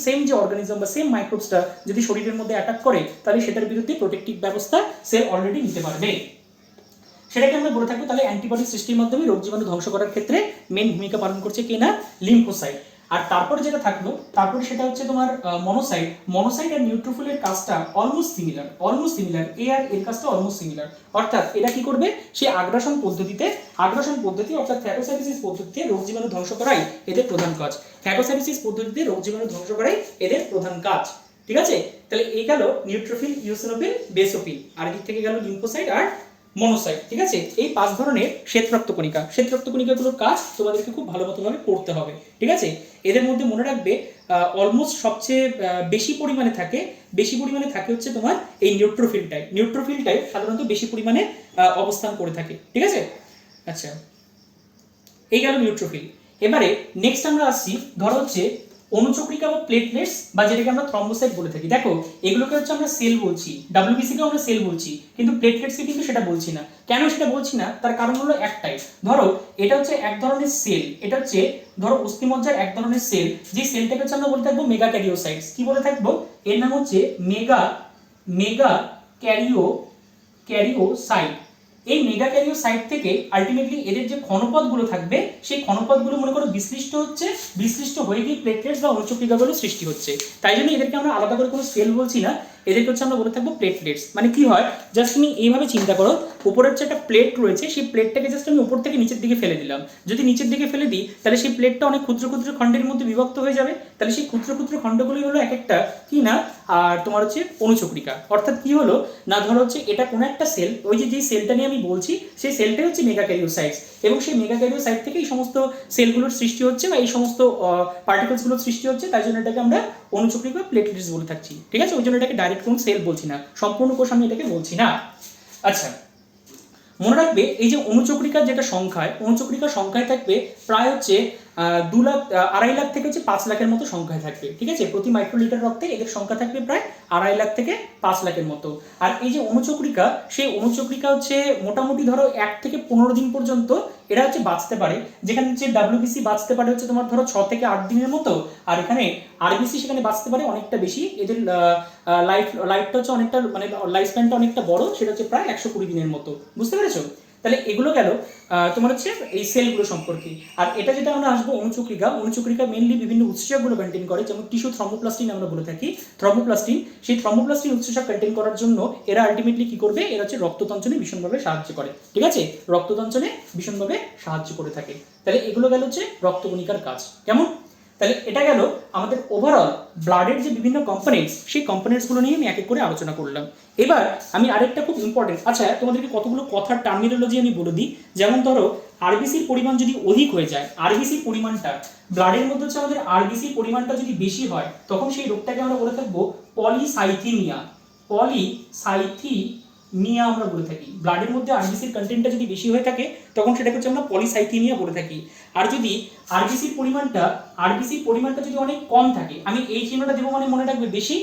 সেম যে অর্গানিজম বা সেম মাইক্রোবসটা যদি শরীরের মধ্যে অ্যাটাক করে, তাহলে সেটার বিরুদ্ধে প্রোটেক্টিভ ব্যবস্থা সেল অলরেডি নিতে পারবে। সেটাকে আমরা বলে থাকবো তাহলে অ্যান্টিবডি সৃষ্টির মাধ্যমে রোগ জীবাণু ধ্বংস করার ক্ষেত্রে মেন ভূমিকা পালন করছে কে না? লিম্ফোসাইট। আর তারপরে যেটা থাকলো, তারপরে সেটা হচ্ছে তোমার মনোসাইট আর নিউট্রোফিলের কাজটা অলমোস্ট সিমিলার। এ আর এর কাজটা অলমোস্ট সিমিলার। অর্থাৎ এটা কি করবে? সে আগ্রাসন পদ্ধতি অর্থাৎ ফ্যাগোসাইটোসিস পদ্ধতিতে রোগ জীবাণু ধ্বংস করাই এদের প্রধান কাজ। ফ্যাগোসাইটোসিস পদ্ধতিতে রোগ জীবাণু ধ্বংস করাই এদের প্রধান কাজ, ঠিক আছে। তাহলে এই গেল নিউট্রোফিল, ইওসিনোফিল, বেসোফিল, আর এদিক থেকে গেল লিম্ফোসাইট আর মনোসাইট, ঠিক আছে। এই 5 ধরনের শ্বেতরক্তকণিকাগুলোর কাজ তোমাদেরকে খুব ভালো মতোভাবে করতে হবে, ঠিক আছে। এদের মধ্যে মনে রাখবে অলমোস্ট সবচেয়ে বেশি পরিমাণে থাকে হচ্ছে তোমার এই নিউট্রোফিলটাই সাধারণত বেশি পরিমাণে অবস্থান করে থাকে, ঠিক আছে। আচ্ছা, এই গেল নিউট্রোফিল। এবারে নেক্সট আমরা আসছি ধরো হচ্ছে অনুচক্রিকা বা প্লেটলেটস বা যেটাকে আমরা থ্রম্বোসাইট বলে থাকি। দেখো এগুলোকে হচ্ছে আমরা সেল বলছি, ডব্লিউবিসি-কেও আমরা সেল বলছি, কিন্তু প্লেটলেটসকে কিন্তু সেটা বলছি না। কেন সেটা বলছি না? তার কারণ হলো একটাই। ধরো এটা হচ্ছে এক ধরনের সেল, এটা হচ্ছে ধরো অস্থিমজ্জার এক ধরনের সেল, যে সেলটাকে হচ্ছে আমরা বলে থাকবো মেগা ক্যারিওসাইটস। কি বলে থাকবো? এর নাম হচ্ছে মেগা ক্যারিওসাইট। এই মেগা ক্যারিওসাইট থেকে আলটিমেটলি এদের যে ক্ষণপথগুলো থাকবে, সেই ক্ষণপথগুলো মনে করো বিশ্লিষ্ট হয়ে গিয়ে প্লেটলেটস বা অনুচক্রিকাগুলো সৃষ্টি হচ্ছে। তাই জন্য এদেরকে আমরা আলাদা করে কোনো সেল বলছি না, এদেরকে হচ্ছে আমরা বলে থাকবো প্লেটলেটস। মানে কি হয়, জাস্ট তুমি এইভাবে চিন্তা করো, উপরের যে একটা প্লেট রয়েছে সেই প্লেটটাকে জাস্ট আমি উপর থেকে নিচের দিকে ফেলে দিলাম। যদি নিচের দিকে ফেলে দিই তাহলে সেই প্লেটটা অনেক ক্ষুদ্র ক্ষুদ্র খণ্ডের মধ্যে বিভক্ত হয়ে যাবে। তাহলে সেই ক্ষুদ্র ক্ষুদ্র খণ্ডগুলোই হলো এক একটা কি না আর তোমার হচ্ছে অণুচক্রিকা। অর্থাৎ কি হলো না, ধরো হচ্ছে এটা কোনো একটা সেল, ওই যে যেই সেলটা নিয়ে আমি বলছি সেই সেলটাই হচ্ছে মেগাক্যারিওসাইটস, এবং সেই মেগাক্যারিওসাইট থেকে এই সমস্ত সেলগুলোর সৃষ্টি হচ্ছে বা এই সমস্ত পার্টিকেলসগুলোর সৃষ্টি হচ্ছে, তাই জন্য এটাকে আমরা অণুচক্রিকা প্লেটলেটস বলে থাকছি। ঠিক আছে, ওই জন্য এটাকে ডাইরেক্ট কোনো সেল বলছি না, সম্পূর্ণ কোষ আমি এটাকে বলছি না। আচ্ছা, মনে রাখবে এই যে অণুচক্রিকার যেটা সংখ্যায়, অণুচক্রিকার সংখ্যায় থাকবে প্রায় হচ্ছে 2 লাখ 2.5 লাখ থেকে হচ্ছে 5 লাখের মতো সংখ্যায় থাকবে। ঠিক আছে, প্রতি মাইক্রোলিটার রক্তে এদের সংখ্যা থাকবে প্রায় 2.5 লাখ থেকে 5 লাখের মতো। আর এই যে অণুচক্রিকা, সেই অণুচক্রিকা হচ্ছে মোটামুটি ধরো 1 থেকে 15 দিন পর্যন্ত এরা হচ্ছে বাঁচতে পারে। যেখানে হচ্ছে ডাব্লিউবিসি বাঁচতে পারে হচ্ছে তোমার ধরো 6 থেকে 8 দিনের মতো, আর এখানে আরবিসি সেখানে বাঁচতে পারে অনেকটা বেশি। এদের লাইফটা হচ্ছে অনেকটা মানে লাইফ স্প্যানটা অনেকটা বড়, সেটা হচ্ছে প্রায় 120 দিনের মতো। বুঝতে পেরেছো? তাহলে এগুলো গেল তোমার হচ্ছে এই সেলগুলো সম্পর্কে। আর এটা যেটা আমরা আসবো অণুচক্রিকা, অণুচক্রিকা মেইনলি বিভিন্ন উৎসেচকগুলো কন্টেইন করে, যেমন টিস্যু থ্রম্বোপ্লাস্টিন আমরা বলে থাকি, থ্রম্বোপ্লাস্টিন। সেই থ্রম্বোপ্লাস্টিন উৎসেচক কন্টেইন করার জন্য এরা আলটিমেটলি কি করবে, এরা হচ্ছে রক্ততঞ্চনে ভীষণভাবে সাহায্য করে। ঠিক আছে, রক্ততঞ্চনে ভীষণভাবে সাহায্য করে থাকে। তাহলে এগুলো গেল হচ্ছে রক্তকণিকার কাজ। কেমন? তাহলে এটা গেল আমাদের ওভারঅল ব্লাডের যে বিভিন্ন কম্পোনেন্টস, সেই কম্পোনেন্টসগুলো নিয়ে আমি এক এক করে আলোচনা করলাম। এবার আমি আরেকটা খুব ইম্পর্টেন্ট, আচ্ছা তোমাদেরকে কতগুলো কথার টার্মিনোলজি আমি বলে দিই। যেমন ধরো আরবিসির পরিমাণ যদি অধিক হয়ে যায়, আরবিসির পরিমাণটা ব্লাডের মধ্যে হচ্ছে আমাদের আরবিসির পরিমাণটা যদি বেশি হয়, তখন সেই রোগটাকে আমরা বলে থাকবো পলিসাইথিমিয়া। পলিসাইথিমিয়া আমরা বলে থাকি। ব্লাডের মধ্যে আরবিসির কন্টেন্টটা যদি বেশি হয়ে থাকে তখন সেটাকে হচ্ছে আমরা পলিসাইথিমিয়া বলে থাকি। আর যদি আরবিসির পরিমাণটা যদি অনেক কম থাকে, আমি এই চিহ্নটা দেবো মানে মনে রাখবে বেশি,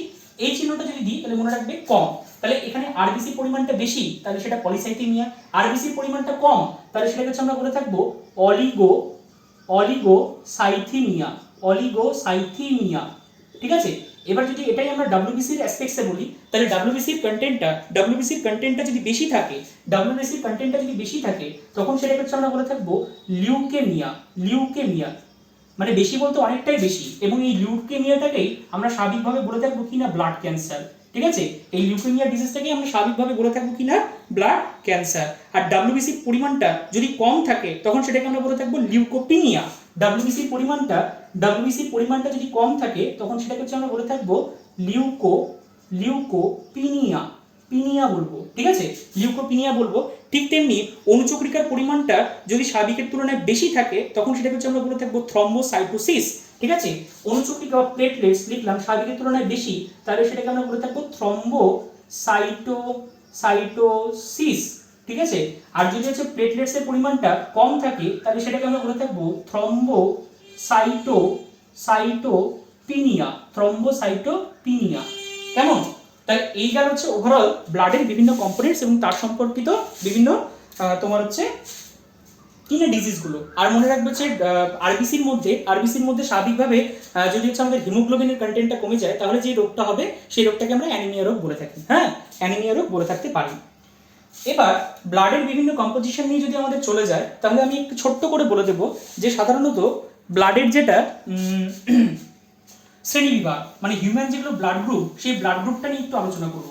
এই চিহ্নটা যদি দিই তাহলে মনে রাখবে কম। তাহলে এখানে আরবিসির পরিমাণটা বেশি, তাহলে সেটা পলিসাইথিমিয়া। আরবিসির পরিমাণটা কম, তাহলে সেটাকে হচ্ছে আমরা বলে থাকবো অলিগোসাইথিমিয়া। অলিগোসাইথিমিয়া। ঠিক আছে, এবার যদি এটাই আমরা ডাব্লিউবিসির অ্যাসপেক্টসে বলি, তাহলে ডাব্লিউবিসির কন্টেন্টটা যদি বেশি থাকে, তখন সেটাকে হচ্ছে আমরা বলে থাকবো লিউকেমিয়া। মানে বেশি বলতে অনেকটাই বেশি, এবং এই লিউকেমিয়াটাকেই আমরা স্বাভাবিকভাবে বলে থাকবো কিনা ব্লাড ক্যান্সার। ঠিক আছে, এই লিউকেমিয়া ডিজিজটাকেই আমরা স্বাভাবিকভাবে বলে থাকবো কিনা ব্লাড ক্যান্সার। আর ডাব্লিউবিসির পরিমাণটা যদি কম থাকে তখন সেটাকে আমরা বলে থাকবো লিউকোপিনিয়া। ডাব্লিউবিসির পরিমাণটা যদি কম থাকে তখন সেটাকে হচ্ছে আমরা বলে থাকবো লিউকোপিনিয়া বলবো। ঠিক আছে, লিউকোপিনিয়া বলবো। ঠিক তেমনি অণুচক্রিকার পরিমাণটা যদি স্বাভাবিকের তুলনায় বেশি থাকে তখন সেটাকে হচ্ছে আমরা বলে থাকবো থ্রম্বোসাইটোসিস। ঠিক আছে, অণুচক্রিকা বা প্লেটলেটস লিখলাম স্বাভাবিকের তুলনায় বেশি, তাহলে সেটাকে আমরা বলে থাকবো থ্রম্বোসাইটোসিস। ঠিক আছে, আর যদি হচ্ছে প্লেটলেটসের পরিমাণটা কম থাকে তাহলে সেটাকে আমরা বলে থাকবো থ্রম্বোসাইটোপিনিয়া। কেমন? তাই এই গেল হচ্ছে ওভারঅল ব্লাডের বিভিন্ন কম্পোনেন্টস এবং তার সম্পর্কিত বিভিন্ন তোমার হচ্ছে কিনা ডিজিজগুলো। আর মনে রাখবে হচ্ছে আরবিসির মধ্যে স্বাভাবিকভাবে যদি হচ্ছে আমাদের হিমোগ্লোবিনের কন্টেন্টটা কমে যায় তাহলে যে রোগটা হবে সেই রোগটাকে আমরা অ্যানিমিয়া রোগ বলে থাকি। হ্যাঁ, অ্যানিমিয়া রোগ বলে থাকতে পারি। এবার ব্লাডের বিভিন্ন কম্পোজিশন নিয়ে যদি আমাদের চলে যায় তাহলে আমি একটু ছোট্ট করে বলে দেবো যে সাধারণত ব্লাডের যেটা শ্রেণী বিভাগ, মানে হিউম্যান যেগুলো ব্লাড গ্রুপ, সেই ব্লাড গ্রুপটা নিয়ে একটু আলোচনা করব।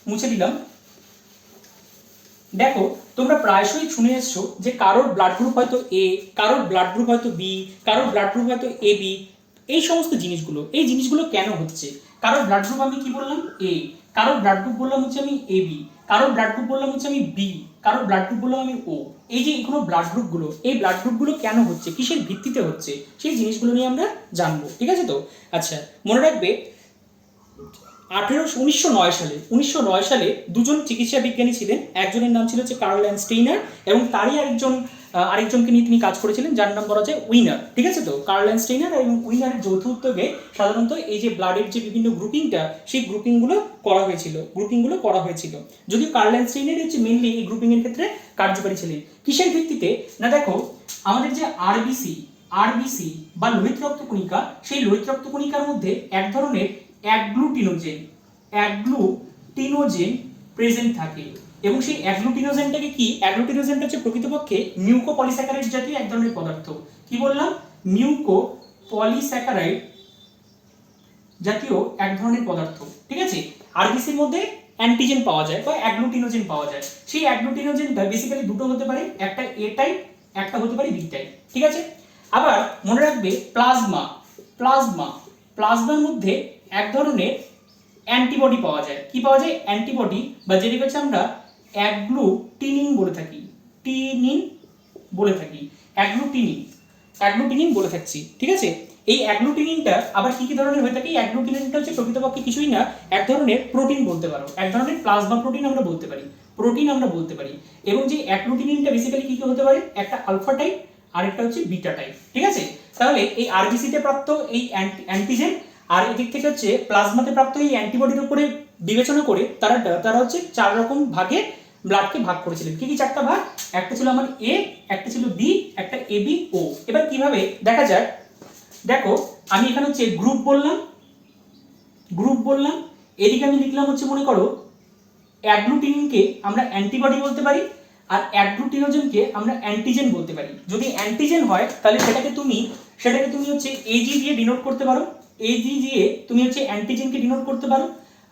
মুছে দিলাম। দেখো তোমরা প্রায়শই শুনে এসছো যে কারোর ব্লাড গ্রুপ হয়তো এ, কারোর ব্লাড গ্রুপ হয়তো বি, কারোর ব্লাড গ্রুপ হয়তো এ বি। এই সমস্ত জিনিসগুলো কেন হচ্ছে? কারোর ব্লাড গ্রুপ আমি কি বললাম এ, কারোর ব্লাড গ্রুপ বললাম হচ্ছে আমি এ বি, কারোর ব্লাড গ্রুপ বললাম হচ্ছে আমি বি, কারোর ব্লাড গ্রুপ বললাম আমি ও। এই যে এগুলো ব্লাড গ্রুপগুলো, এই ব্লাড গ্রুপগুলো কেন হচ্ছে, কিসের ভিত্তিতে হচ্ছে, সেই জিনিসগুলো নিয়ে আমরা জানবো। ঠিক আছে তো? আচ্ছা, মনে রাখবে 1909 সালে দুজন চিকিৎসা বিজ্ঞানী ছিলেন। একজনের নাম ছিল হচ্ছে কার্ল স্টেইনার, এবং তারই আরেকজনকে নিয়ে তিনি কাজ করেছিলেন যার নাম বলা যায় উইনার। ঠিক আছে তো? কার্ল স্টেইনার এবং উইনারের যৌথ উদ্যোগে সাধারণত এই যে ব্লাডের যে বিভিন্ন গ্রুপিংটা, সেই গ্রুপিংগুলো করা হয়েছিল। যদিও কার্ল স্টেইনার হচ্ছে মেইনলি এই গ্রুপিং এর ক্ষেত্রে কার্যকারী ছিলেন। কিসের ভিত্তিতে না, দেখো আমাদের যে আরবিসি বা লোহিত রক্তকণিকা, সেই লোহিত রক্তকণিকার মধ্যে এক ধরনের অ্যাগ্লুটিনোজেন প্রেজেন্ট থাকে, এবং সেই অ্যাগ্লুটিনোজেনটাকে কি, অ্যাগ্লুটিনোজেনটা হচ্ছে প্রকৃতপক্ষে মিউকোপলিস্যাকারাইড জাতীয় এক ধরনের পদার্থ। কি বললাম? জাতীয় এক ধরনের পদার্থ, ঠিক আছে। আরবিসির মধ্যে অ্যান্টিজেন পাওয়া যায় বা অ্যাগ্লুটিনোজেন পাওয়া যায়। সেই অ্যাগ্লুটিনোজেনটা বেসিক্যালি দুটো হতে পারে, একটা এ টাইপ, একটা হতে পারে বি টাইপ, ঠিক আছে। আবার মনে রাখবে প্লাজমা, প্লাজমা প্লাজমার মধ্যে এক ধরনের অ্যান্টিবডি পাওয়া যায়। কি পাওয়া যায়? অ্যান্টিবডি, বা যেটাকে হচ্ছে আমরা অ্যাগ্লুটিনিন বলে থাকি, টিনিন বলে থাকি, অ্যাগ্লুটিনিন, অ্যাগ্লুটিনিন বলে থাকছি, ঠিক আছে। এই অ্যাগ্লুটিনিনটা আবার কি কি ধরনের হয়ে থাকে? এই অ্যাগ্লুটিনিনটা হচ্ছে প্রকৃতপক্ষে কিছুই না, এক ধরনের প্রোটিন বলতে পারো, এক ধরনের প্লাজমা প্রোটিন আমরা বলতে পারি, প্রোটিন আমরা বলতে পারি। এবং যে অ্যাগ্লুটিনিনটা বেসিক্যালি কি কি হতে পারে? একটা আলফা টাইপ আর একটা হচ্ছে বিটা টাইপ, ঠিক আছে। তাহলে এই আরবিসি তে প্রাপ্ত এই অ্যান্টিজেন আর এদিক থেকে হচ্ছে প্লাজমাতে প্রাপ্ত এই অ্যান্টিবডির উপরে বিবেচনা করে তারা তারা হচ্ছে 4 রকম ভাগে ব্লাডকে ভাগ করেছিলেন। কি কি 4টা ভাগ? একটা ছিল আমার এ, একটা ছিল বি, একটা এ বি ও। এবার কিভাবে দেখা যাক, দেখো আমি এখানে হচ্ছে গ্রুপ বললাম, গ্রুপ বললাম, এদিকে আমি লিখলাম হচ্ছে মনে করো অ্যাগ্লুটিনিনকে আমরা অ্যান্টিবডি বলতে পারি আর অ্যাগ্লুটিনোজেনকে আমরা অ্যান্টিজেন বলতে পারি। যদি অ্যান্টিজেন হয় তাহলে সেটাকে তুমি হচ্ছে এজি দিয়ে ডিনোট করতে পারো, এজি দিয়ে তুমি হচ্ছে অ্যান্টিজেনকে ডিনোট করতে পারো,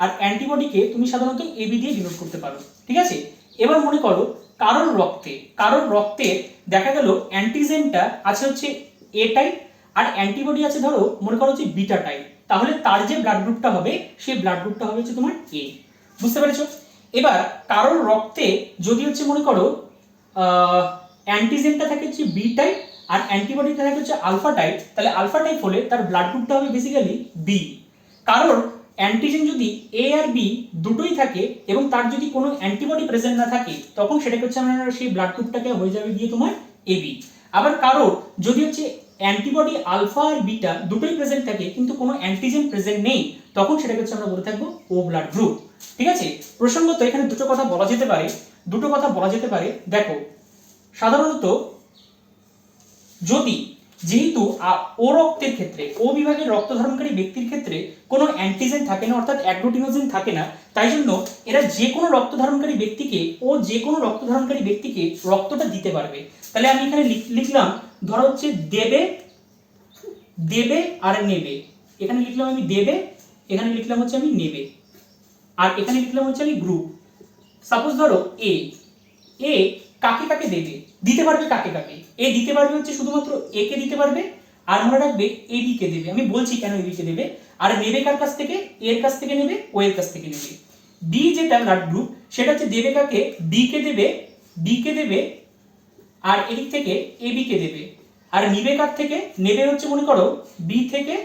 আর অ্যান্টিবডিকে তুমি সাধারণত এবি দিয়ে ডিনোট করতে পারো, ঠিক আছে। এবার মনে করো কারোর রক্তে দেখা গেল অ্যান্টিজেনটা আছে হচ্ছে এ টাইপ আর অ্যান্টিবডি আছে ধরো মনে করো হচ্ছে বিটা টাইপ, তাহলে তার যে ব্লাড গ্রুপটা হবে সেই ব্লাড গ্রুপটা হবে হচ্ছে তোমার এ। বুঝতে পেরেছো? এবার কারোর রক্তে যদি হচ্ছে মনে করো অ্যান্টিজেনটা থাকে হচ্ছে বি টাইপ আর অ্যান্টিবডিটা থাকে হচ্ছে আলফা টাইপ, তাহলে আলফা টাইপ হলে তার ব্লাড গ্রুপটা হবে বেসিক্যালি বি। কারোর অ্যান্টিজেন যদি এ আর বি দুটোই থাকে এবং তার যদি কোনো অ্যান্টিবডি প্রেজেন্ট না থাকে তখন সেটাকে হচ্ছে আমরা সেই ব্লাড গ্রুপটাকে হয়ে যাবে গিয়ে তোমার এবি। আবার কারোর যদি হচ্ছে অ্যান্টিবডি আলফা আর বিটা দুটোই প্রেজেন্ট থাকে কিন্তু কোনো অ্যান্টিজেন প্রেজেন্ট নেই তখন সেটাকে হচ্ছে আমরা বলে থাকবো ও ব্লাড গ্রুপ, ঠিক আছে। প্রসঙ্গত এখানে দুটো কথা বলা যেতে পারে, দেখো সাধারণত যদি যেহেতু ও রক্তের ক্ষেত্রে, ও বিভাগের রক্ত ধারণকারী ব্যক্তির ক্ষেত্রে কোনো অ্যান্টিজেন থাকে না অর্থাৎ অ্যাগ্লুটিনোজেন থাকে না, তাই জন্য এরা যে কোনো রক্ত ধারণকারী ব্যক্তিকে রক্তটা দিতে পারবে। তাহলে আমি এখানে লিখলাম ধরো হচ্ছে দেবে আর নেবে, এখানে লিখলাম আমি দেবে, এখানে লিখলাম হচ্ছে আমি নেবে, আর এখানে লিখলাম হচ্ছে আমি গ্রুপ। সাপোজ ধরো এ কাকে কাকে দেবে, দিতে পারবে কাকে কাকে, এ দিতে পারবে হচ্ছে শুধুমাত্র এ কে দিতে পারবে, আর মনে রাখবে এ বি কে দেবে। আমি বলছি কেন এ বি কে দেবে, আর নেবে কার কাছ থেকে? এর কাছ থেকে নেবে, ও এর কাছ থেকে নেবে। বি যেটা ব্লাড গ্রুপ সেটা হচ্ছে দেবে কাকে? বি কে দেবে আর এদিক থেকে এ বি কে দেবে। আর নিবে কার থেকে? নেবে হচ্ছে মনে করো বি থেকে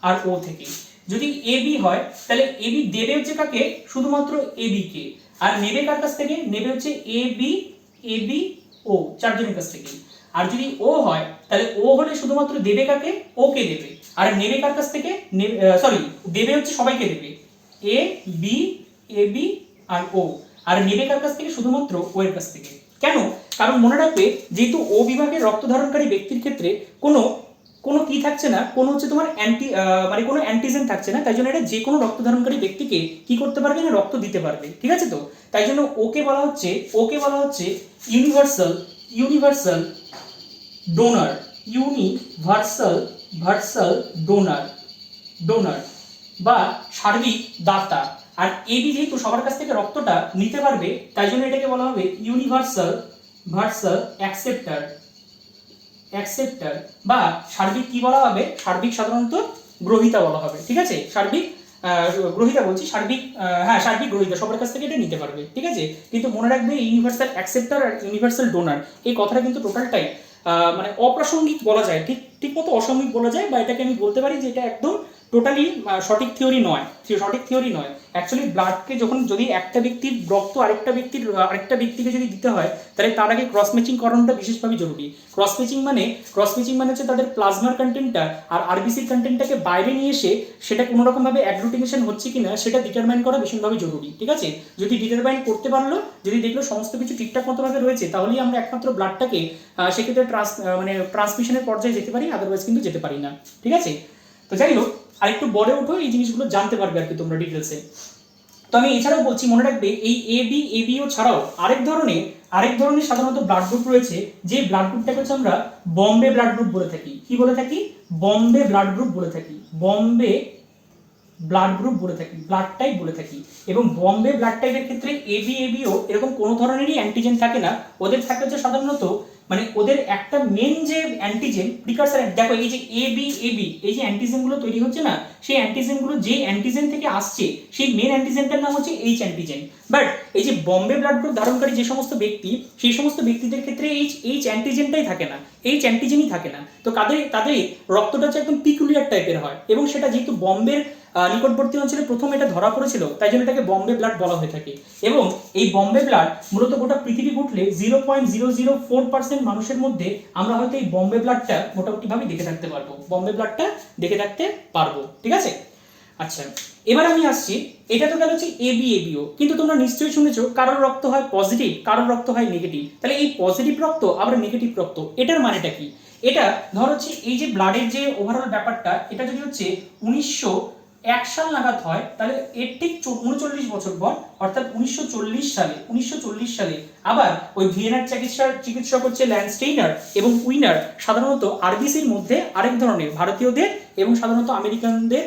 আর ও থেকে। যদি এ বি হয় তাহলে এ বি দেবে হচ্ছে কাকে? শুধুমাত্র এ বি কে। আর নেবে কার কাছ থেকে? নেবে হচ্ছে এ বি ও, 4 জনের কাছ থেকে। আর যদি ও হয় তাহলে ও হলে শুধুমাত্র দেবে কাকে? ও কে দেবে। আর নেবে কার কাছ থেকে? দেবে হচ্ছে সবাইকে দেবে, এ বি আর ও। আর নেবে কার কাছ থেকে? শুধুমাত্র ও এর কাছ থেকে। কেন? কারণ মনে রাখবে যেহেতু ও বিভাগের রক্ত ধারণকারী ব্যক্তির ক্ষেত্রে কোনো কি থাকছে না, কোনো হচ্ছে তোমার মানে কোনো অ্যান্টিজেন থাকছে না, তাই জন্য এটা যে কোনো রক্ত ধারণকারী ব্যক্তিকে কি করতে পারবে না, রক্ত দিতে পারবে, ঠিক আছে। তো তাই জন্য ওকে বলা হচ্ছে ইউনিভার্সাল ডোনার, ভার্সাল ডোনার বা সার্বিক দাতা। আর এবি যেহেতু সবার কাছ থেকে রক্তটা নিতে পারবে তাই জন্য এটাকে বলা হবে ইউনিভার্সাল অ্যাকসেপ্টার বা সার্বিক কি বলা হবে? সার্বিক সাধারণত গ্রহীতা বলা হবে, ঠিক আছে। সার্বিক গ্রহীতা বলছি, সার্বিক গ্রহীতা, সবার কাছ থেকে এটা নিতে পারবে, ঠিক আছে। কিন্তু মনে রাখবে ইউনিভার্সাল অ্যাকসেপ্টার আর ইউনিভার্সাল ডোনার এই কথাটা কিন্তু টোটালটাই মানে অপ্রাসঙ্গিক বলা যায়, ঠিক মতো অসাময়িক বলা যায়, বা এটাকে আমি বলতে পারি যে এটা একদম টোটালি সঠিক থিওরি নয়। অ্যাকচুয়ালি ব্লাডকে যদি একটা ব্যক্তির রক্ত আরেকটা ব্যক্তিকে যদি দিতে হয় তাহলে তার আগে ক্রস ম্যাচিং করানোটা বিশেষভাবে জরুরি। ক্রস ম্যাচিং মানে হচ্ছে তাদের প্লাজমার কন্টেন্টটা আর আরবিসির কন্টেন্টটাকে বাইরে নিয়ে এসে সেটা কোনো রকম ভাবে অ্যাগ্লুটিনেশন হচ্ছে কিনা সেটা ডিটারমাইন করা ভীষণভাবে জরুরি, ঠিক আছে। যদি ডিটারমাইন করতে পারলো, যদি দেখলো সমস্ত কিছু ঠিকঠাক মতো ভাবে রয়েছে তাহলেই আমরা একমাত্র ব্লাডটাকে সেক্ষেত্রে ট্রান্সমিশনের পর্যায়ে যেতে পারি, আদারওয়াইজ কিন্তু যেতে পারি না, ঠিক আছে। তো যাই হোক, আরেকটু বড় ওঠো, এই জিনিসগুলো জানতে পারবে আর কি তোমরা ডিটেলসে। তো আমি এছাড়াও বলছি, মনে রাখবে এই এবিও ছাড়াও আরেক ধরনের সাধারণত ব্লাড গ্রুপ রয়েছে, যে ব্লাড গ্রুপটাকে হচ্ছে আমরা বম্বে ব্লাড গ্রুপ বলে থাকি। কি বলে থাকি? বম্বে ব্লাড গ্রুপ বলে থাকি। বম্বে ব্লাড গ্রুপ বলে থাকি, ব্লাড টাইপ বলে থাকি। এবং বম্বে ব্লাড টাইপের ক্ষেত্রে এবি এবিও এরকম কোনো ধরনেরই অ্যান্টিজেন থাকে না, ওদের থাকে হচ্ছে সাধারণত মানে ওদের একটা মেন যে অ্যান্টিজেন প্রিকারসার, দেখো এই যে এবি এবি এই যে অ্যান্টিজেনগুলো তৈরি হচ্ছে না, সেই অ্যান্টিজেনগুলো যে অ্যান্টিজেন থেকে আসছে সেই মেন অ্যান্টিজেনটার নাম হচ্ছে এইচ অ্যান্টিজেন। বাট এই যে বম্বে ব্লাড গ্রুপ ধারণকারী যে সমস্ত ব্যক্তি, সেই সমস্ত ব্যক্তিদের ক্ষেত্রে এইচ অ্যান্টিজেনটাই থাকে না, এইচ অ্যান্টিজেনই থাকে না। তো তাদের রক্তটা হচ্ছে একদম পিকুলিয়ার টাইপের হয়, এবং সেটা যেহেতু বম্বের নিকটবর্তী অঞ্চলে প্রথম এটা ধরা পড়েছিল, তাই জন্য এটাকে বম্বে ব্লাড বলা হয়ে থাকে। এবং এই বম্বে ব্লাড মূলত গোটা পৃথিবী ঘুরলে 0.004% মানুষের মধ্যে আমরা হয়তো এই বম্বে ব্লাডটা মোটামুটিভাবে দেখে থাকতে পারবো, বম্বে ব্লাডটা দেখে থাকতে পারবো, ঠিক আছে। আচ্ছা, এবার আমি আসছি, এটা তো গেল হচ্ছে এবি এবিও, কিন্তু তোমরা নিশ্চয়ই শুনেছো কারোর রক্ত হয় পজিটিভ, কারোর রক্ত হয় নেগেটিভ। তাহলে এই পজিটিভ রক্ত আবার নেগেটিভ রক্ত, এটার মানেটা কি? এটা ধর হচ্ছে এই যে ব্লাডের যে ওভারঅল ব্যাপারটা, এটা যদি হচ্ছে 1901 সাল নাগাদ হয়, তাহলে এর ঠিক 39 বছর পর অর্থাৎ 1940 সালে আবার ওই ভিয়েনার চিকিৎসক হচ্ছে ল্যান্ডস্টেইনার এবং উইনার সাধারণত আরবিসির মধ্যে আরেক ধরনের ভারতীয়দের এবং সাধারণত আমেরিকানদের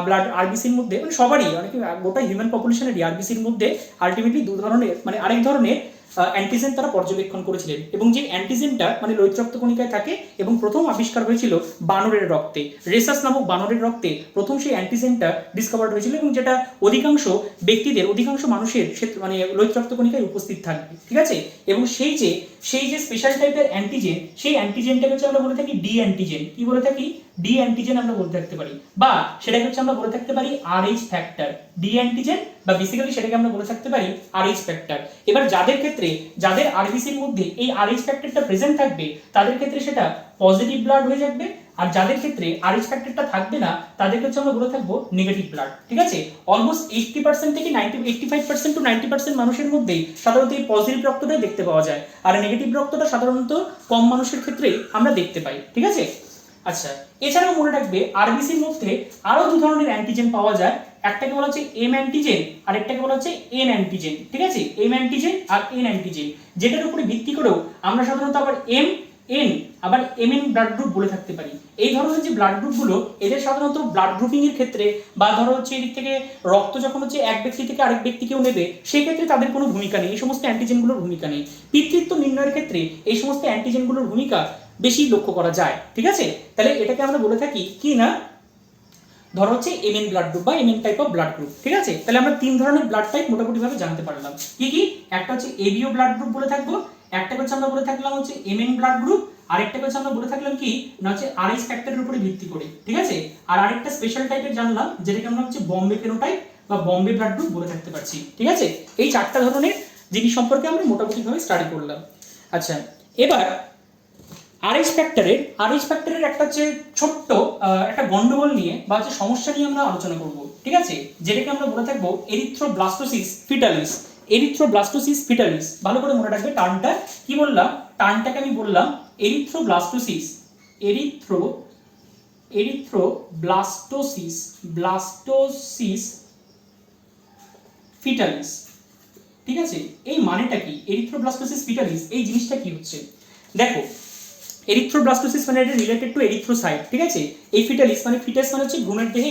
ব্লাড আরবিসির মধ্যে, মানে সবারই অনেকে গোটা হিউম্যান পপুলেশনের আরবিসির মধ্যে আলটিমেটলি দু ধরনের মানে আরেক ধরনের অ্যান্টিজেন তারা পর্যবেক্ষণ করেছিলেন। এবং যে অ্যান্টিজেনটা মানে লোহিত রক্তকণিকায় থাকে এবং প্রথম আবিষ্কার হয়েছিল বানরের রক্তে, রেসাস নামক বানরের রক্তে প্রথম সেই অ্যান্টিজেনটা ডিসকভার্ড হয়েছিল, এবং যেটা অধিকাংশ ব্যক্তিদের, অধিকাংশ মানুষের মানে লোহিত রক্তকণিকায় উপস্থিত থাকবে, ঠিক আছে। এবং সেই যে স্পেশাল টাইপের অ্যান্টিজেন, সেই অ্যান্টিজেনটাকে হচ্ছে আমরা বলে থাকি ডি অ্যান্টিজেন। কি বলে থাকি? ডি অ্যান্টিজেন আমরা বলতে থাকতে পারি, বা সেটাকে হচ্ছে আমরা বলে থাকতে পারি আরএইচ ফ্যাক্টর। ডি অ্যান্টিজেন বা বেসিক্যালি সেটাকে আমরা বলে থাকতে পারি আরএইচ ফ্যাক্টর। এবার যাদের ক্ষেত্রে, যাদের আরবিসির মধ্যে এই আরএইচ ফ্যাক্টরটা প্রেজেন্ট থাকবে, তাদের ক্ষেত্রে সেটা পজিটিভ ব্লাড হয়ে যাবে। আর যাদের ক্ষেত্রে আরএইচ ফ্যাক্টরটা থাকবে না, তাদের ক্ষেত্রে আমরা বলে থাকবো নেগেটিভ ব্লাড, ঠিক আছে। অলমোস্ট 80% থেকে 85% টু 90% মানুষের মধ্যেই সাধারণত এই পজিটিভ রক্তটাই দেখতে পাওয়া যায়, আর নেগেটিভ রক্তটা সাধারণত কম মানুষের ক্ষেত্রেই আমরা দেখতে পাই, ঠিক আছে। আচ্ছা, এছাড়াও মনে রাখবে আরবিসির মধ্যে আরো দু ধরনের অ্যান্টিজেন পাওয়া যায়, একটাকে বলা হচ্ছে এম অ্যান্টিজেন আর একটাকে বলা হচ্ছে এন অ্যান্টিজেন, ঠিক আছে। এম অ্যান্টিজেন আর এন অ্যান্টিজেন, যেটার উপরে ভিত্তি করেও আমরা সাধারণত আবার এম এন আবার এম এন ব্লাড গ্রুপ বলে থাকতে পারি। এই ধরনের যে ব্লাড গ্রুপগুলো, এদের সাধারণত ব্লাড গ্রুপিং এর ক্ষেত্রে বা ধরো হচ্ছে এদিক থেকে রক্ত যখন হচ্ছে এক ব্যক্তি থেকে আরেক ব্যক্তিকেও নেবে, সেই ক্ষেত্রে তাদের কোনো ভূমিকা নেই, এই সমস্ত অ্যান্টিজেনগুলোর ভূমিকা নেই। পিতৃত্ব নির্ণয়ের ক্ষেত্রে এই সমস্ত অ্যান্টিজেনগুলোর ভূমিকা বেশি লক্ষ্য করা যায়, ঠিক আছে। তাহলে এটাকে আমরা বলে থাকি কি না, ধরো হচ্ছে এমএন ব্লাড গ্রুপ বা MN type of blood group, ঠিক আছে। তাহলে আমরা তিন ধরনের ব্লাড টাইপ মোটামুটি ভাবে জানতে পারলাম। কি কি? একটা হচ্ছে এবিও ব্লাড গ্রুপ বলে থাকবো, একটা হচ্ছে আমরা বলে থাকলাম হচ্ছে এমএন ব্লাড গ্রুপ, আরেকটা হচ্ছে আমরা বলে থাকলাম কি না হচ্ছে আরএইচ ফ্যাক্টরের উপরে ভিত্তি করে, ঠিক আছে। আর আরেকটা স্পেশাল টাইপের জানলাম, যেটাকে আমরা হচ্ছে বম্বে ফেনোটাইপ বা বম্বে ব্লাড গ্রুপ বলে থাকতে পারছি, ঠিক আছে। এই চারটা ধরনের জিনিস সম্পর্কে আমরা মোটামুটি ভাবে স্টাডি করলাম। আচ্ছা, এবার আরএইচ ফ্যাক্টরের একটা হচ্ছে ছোট্ট একটা গন্ডগোল নিয়ে বা হচ্ছে সমস্যা নিয়ে আমরা আলোচনা করব, ঠিক আছে, যেটাকে আমরা বলে থাকবো এরিথ্রোব্লাস্টোসিস ফিটালিস। এরিথ্রোব্লাস্টোসিস ফিটালিস, ভালো করে মনে রাখবে টার্মটা কি বললাম, টার্মটাকে আমি বললাম এরিথ্রোব্লাস্টোসিস, ব্লাস্টোসিস ফিটালিস, ঠিক আছে। এই মানেটা কি? এরিথ্রোব্লাস্টোসিস ফিটালিস এই জিনিসটা কি হচ্ছে? দেখো, এরিথ্রোব্লাস্টোসিস মানে এটা রিলেটেড টু এরিথ্রোসাইট, ঠিক আছে। এই ফিটালিস মানে ফিটাস মানে হচ্ছে ভ্রূণের দেহে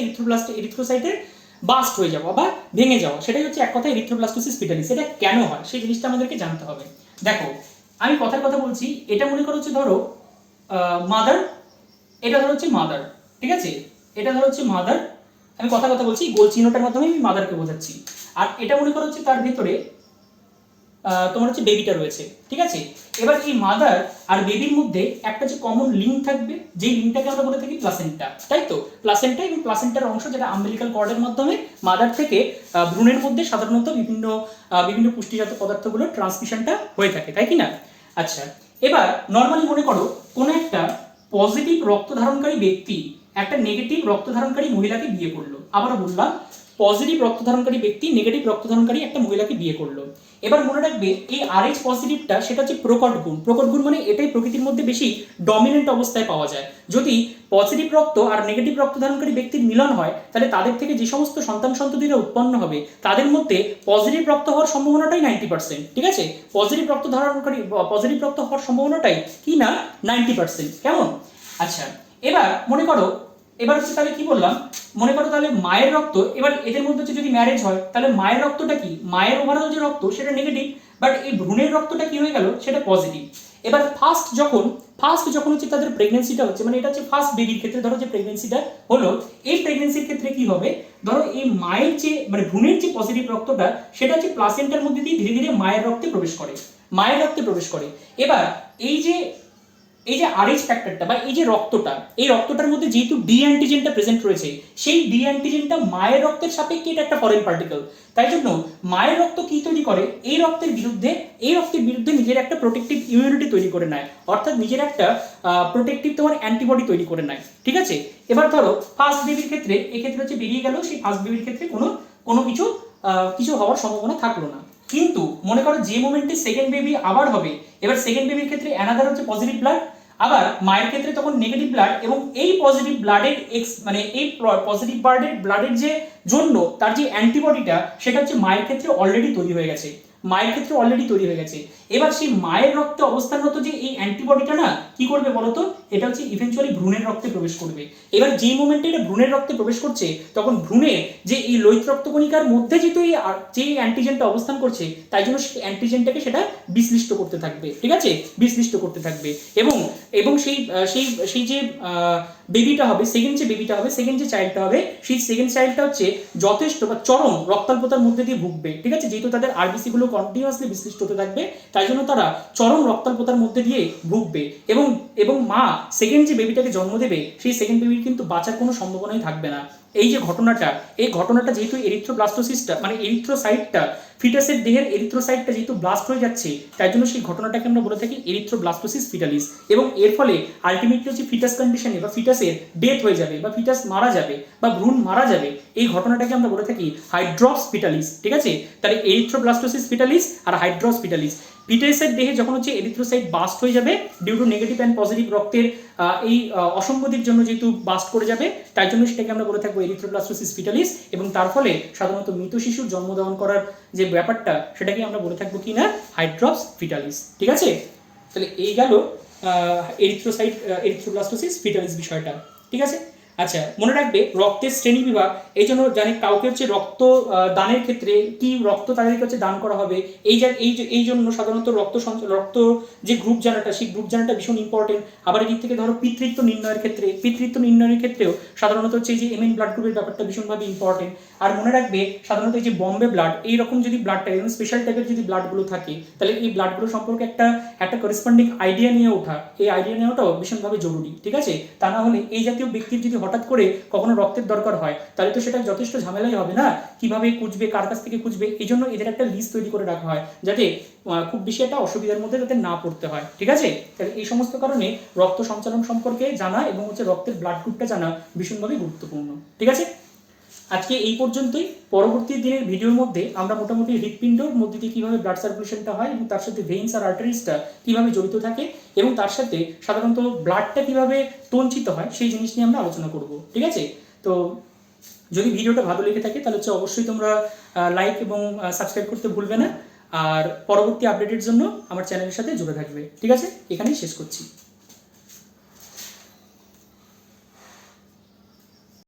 এরিথ্রোসাইটের বাস্ট হয়ে যাওয়া বা ভেঙে যাওয়া, সেটাই হচ্ছে এক কথায় এরিথ্রোব্লাস্টোসিস ফিটালিস। এটা কেন হয় সেই জিনিসটা আমাদেরকে জানতে হবে। দেখো, আমি কথার কথা বলছি, এটা মনে করো হচ্ছে ধরো মাদার, এটা ধরো হচ্ছে মাদার, ঠিক আছে। এটা ধরো হচ্ছে মাদার, আমি কথা বলছি গোল চিহ্নটার মাধ্যমে আমি মাদারকে বোঝাচ্ছি। আর এটা মনে করো হচ্ছে তার ভিতরে তোমার হচ্ছে বেবিটা রয়েছে, ঠিক আছে। এবার এই মাদার আর বেবির মধ্যে একটা যে কমন লিঙ্ক থাকবে, যেই লিঙ্কটাকে আমরা বলে থাকি প্লাসেন্টা, তাই তো। প্লাসেন্টা এবং প্লাসেন্টার অংশ যেটা আম্বিলিকাল কর্ডের মাধ্যমে মাদার থেকে ভ্রূণের মধ্যে সাধারণত বিভিন্ন পুষ্টিজাত পদার্থগুলোর ট্রান্সমিশনটা হয়ে থাকে, তাই কি না? আচ্ছা, এবার নর্মালি মনে করো কোনো একটা পজিটিভ রক্ত ধারণকারী ব্যক্তি একটা নেগেটিভ রক্ত ধারণকারী মহিলাকে বিয়ে করলো। আবারও বললাম, পজিটিভ রক্ত ধারণকারী ব্যক্তি নেগেটিভ রক্ত ধারণকারী একটা মহিলাকে বিয়ে করলো। এবার মনে রাখবে এই আরএইচ পজিটিভটা সেটা হচ্ছে প্রকট গুণ। প্রকট গুণ মানে এটাই প্রকৃতির মধ্যে বেশি ডমিনেন্ট অবস্থায় পাওয়া যায়। যদি পজিটিভ রক্ত আর নেগেটিভ রক্ত ধারণকারী ব্যক্তির মিলন হয়, তাহলে তাদের থেকে যে সমস্ত সন্তান সন্ততিরা উৎপন্ন হবে তাদের মধ্যে পজিটিভ রক্ত হওয়ার সম্ভাবনাটাই 90%, ঠিক আছে। পজিটিভ রক্ত হওয়ার সম্ভাবনাটাই কি না 90%, কেমন? আচ্ছা, এবার মনে করো এবার হচ্ছে তাহলে কি বললাম, মনে করো তাহলে মায়ের রক্ত, এবার এদের মধ্যে হচ্ছে যদি ম্যারেজ হয় তাহলে মায়ের রক্তটা কি, মায়ের ওভারঅল যে রক্ত সেটা নেগেটিভ, বাট এই ভ্রূণের রক্তটা কি হয়ে গেল, সেটা পজিটিভ। এবার ফার্স্ট যখন হচ্ছে তাদের প্রেগনেন্সিটা হচ্ছে, মানে এটা হচ্ছে ফার্স্ট বেবির ক্ষেত্রে ধরো যে প্রেগনেন্সিটা হলো, এই প্রেগনেন্সির ক্ষেত্রে কি হবে, ধরো এই মায়ের যে মানে ভ্রূণের যে পজিটিভ রক্তটা সেটা হচ্ছে প্লাসেন্টার মধ্যে দিয়ে ধীরে ধীরে মায়ের রক্তে প্রবেশ করে, মায়ের রক্তে প্রবেশ করে। এবার এই যে আরএইচ ফ্যাক্টরটা বা এই যে রক্তটা, এই রক্তটার মধ্যে যেহেতু ডি অ্যান্টিজেনটা প্রেজেন্ট রয়েছে, সেই ডি অ্যান্টিজেনটা মায়ের রক্তের সাপেক্ষে এটা একটা ফরেন পার্টিকেল, তাই জন্য মায়ের রক্ত কি তৈরি করে, এই রক্তের বিরুদ্ধে নিজের একটা প্রোটেক্টিভ ইমিউনিটি তৈরি করে নেয়, অর্থাৎ নিজের একটা প্রোটেক্টিভ তোমার অ্যান্টিবডি তৈরি করে নেয়, ঠিক আছে। এবার ধরো ফার্স্ট বেবির ক্ষেত্রে, এক্ষেত্রে হচ্ছে বেরিয়ে গেল, সেই ফার্স্ট বেবির ক্ষেত্রে কোনো কিছু হওয়ার সম্ভাবনা থাকলো না। কিন্তু মনে করো যে মোমেন্টে সেকেন্ড বেবি আবার হবে, এবার সেকেন্ড বেবির ক্ষেত্রে অ্যানাদার হচ্ছে পজিটিভ ব্লাড, আবার মায়ের ক্ষেত্রে তখন নেগেটিভ ব্লাড, এবং এই পজিটিভ ব্লাডের মানে এই পজিটিভ ব্লাডের যে জন্য তার যে অ্যান্টিবডিটা সেটা হচ্ছে মায়ের ক্ষেত্রে অলরেডি তৈরি হয়ে গেছে, এবার সেই মায়ের রক্তে অবস্থানরত যে এই অ্যান্টিবডিটা না কি করবে বলতো, এটা হচ্ছে ইভেনচুয়ালি ভ্রূণের রক্তে প্রবেশ করবে। এবার যে মোমেন্টে এটা ভ্রূণের রক্তে প্রবেশ করছে, তখন ভ্রূণের যে এই লোহিত রক্তকণিকার মধ্যে যেহেতু যে অ্যান্টিজেনটা অবস্থান করছে, তাই জন্য সেই অ্যান্টিজেনটাকে সেটা বিশ্লিষ্ট করতে থাকবে, ঠিক আছে, বিশ্লিষ্ট করতে থাকবে। এবং সেই যে বেবিটা হবে, সেকেন্ড যে চাইল্ডটা হবে, সেই সেকেন্ড চাইল্ডটা হচ্ছে যথেষ্ট বা চরম রক্তাল্পতার মধ্যে দিয়ে ভুগবে, ঠিক আছে, যেহেতু তাদের আরবিসি গুলো কন্টিনিউয়াসলি বিশ্লিষ্ট হতে থাকবে, তাই জন্য তারা চরম রক্তাল্পতার মধ্যে দিয়ে ভুগবে। এবং মা সেকেন্ড যে বেবিটাকে জন্ম দেবে, সেই সেকেন্ড বেবির কিন্তু বাঁচার কোনো সম্ভাবনাই থাকবে না। এই ঘটনাটা যেহেতু এরিথ্রোব্লাস্টোসিসটা মানে এরিথ্রোসাইটটা, ফিটাসের দেহের এরিথ্রোসাইটটা যেহেতু ব্লাস্ট হয়ে যাচ্ছে, তাই জন্য সেই ঘটনাটাকে আমরা বলে থাকি এরিথ্রোব্লাস্টোসিস ফিটালিস। এবং এর ফলে আলটিমেটলি হচ্ছে ফিটাস কন্ডিশনে বা ফিটাসের ডেথ হয়ে যাবে, বা ফিটাস মারা যাবে, বা ভ্রূণ মারা যাবে। এই ঘটনাটাকে আমরা বলে থাকি হাইড্রক্স ফিটালিস, ঠিক আছে। তাহলে এরিথ্রোব্লাস্টোসিস ফিটালিস আর হাইড্রক্স ফিটালিস, ফিটাসের দেহে যখন হচ্ছে এরিথ্রোসাইট বাস্ট হয়ে যাবে due to negative and positive রক্তের এই অসঙ্গতির জন্য যেহেতু বাস্ট করে যাবে, তাই জন্য সেটাকে আমরা বলে থাকবো এরিথ্রোব্লাস্টোসিস ফিটালিস। এবং তার ফলে সাধারণত মৃত শিশুর জন্মদান করার যে ব্যাপারটা, সেটাকে আমরা বলে থাকবো কি না, হাইড্রক্স ফিটালিস, ঠিক আছে। তাহলে এই গেল এরিথ্রোব্লাস্টোসিস ফিটালিস বিষয়টা, ঠিক আছে। আচ্ছা, মনে রাখবে রক্তের শ্রেণী বিভাগ, এই জন্য জানি কাউকে হচ্ছে রক্ত দানের ক্ষেত্রে কি রক্ত তাদেরকে হচ্ছে দান করা হবে, এই জন্য সাধারণত রক্ত যে গ্রুপ জানাটা, সেই গ্রুপ জানাটা ভীষণ ইম্পর্টেন্ট। আবার এই দিক থেকে ধরো পিতৃত্ব নির্ণয়ের ক্ষেত্রেও সাধারণত হচ্ছে এই যে এমএন ব্লাড গ্রুপের ব্যাপারটা ভীষণভাবে ইম্পর্টেন্ট। আর মনে রাখবে সাধারণত এই যে বম্বে ব্লাড, এইরকম যদি ব্লাডটা এরকম স্পেশাল টাইপের যদি ব্লাডগুলো থাকে, তাহলে এই ব্লাডগুলো সম্পর্কে একটা করেসপন্ডিং আইডিয়া নিয়ে ওঠা, এই আইডিয়া নেওয়াটাও ভীষণভাবে জরুরি, ঠিক আছে। তা না হলে এই জাতীয় ব্যক্তির যদি হঠাৎ করে কখনো রক্তের দরকার হয়, তাহলে তো সেটা যথেষ্ট ঝামেলাই হবে না, কিভাবে খুঁজবে, কার কাছ থেকে খুঁজবে। এই জন্য এদের একটা লিস্ট তৈরি করে রাখা হয়, যাতে খুব বেশি একটা অসুবিধার মধ্যে যাতে না পড়তে হয়, ঠিক আছে। তাহলে এই সমস্ত কারণে রক্ত সঞ্চালন সম্পর্কে জানা এবং হচ্ছে রক্তের ব্লাড গ্রুপটা জানা ভীষণভাবে গুরুত্বপূর্ণ, ঠিক আছে। আজকে এই পর্যন্তই। পরবর্তী দিনের ভিডিওর মধ্যে আমরা মোটামুটি হৃৎপিণ্ডর মধ্যে দিয়ে কীভাবে ব্লাড সার্কুলেশনটা হয় এবং তার সাথে ভেইনস আর আর্টারিজটা কীভাবে জড়িত থাকে এবং তার সাথে সাধারণত ব্লাডটা কীভাবে তঞ্চিত হয়, সেই জিনিস নিয়ে আমরা আলোচনা করব, ঠিক আছে। তো যদি ভিডিওটা ভালো লেগে থাকে তাহলে হচ্ছে অবশ্যই তোমরা লাইক এবং সাবস্ক্রাইব করতে ভুলবে না। আর পরবর্তী আপডেটের জন্য আমার চ্যানেলের সাথে জুড়ে থাকবে, ঠিক আছে। এখানেই শেষ করছি।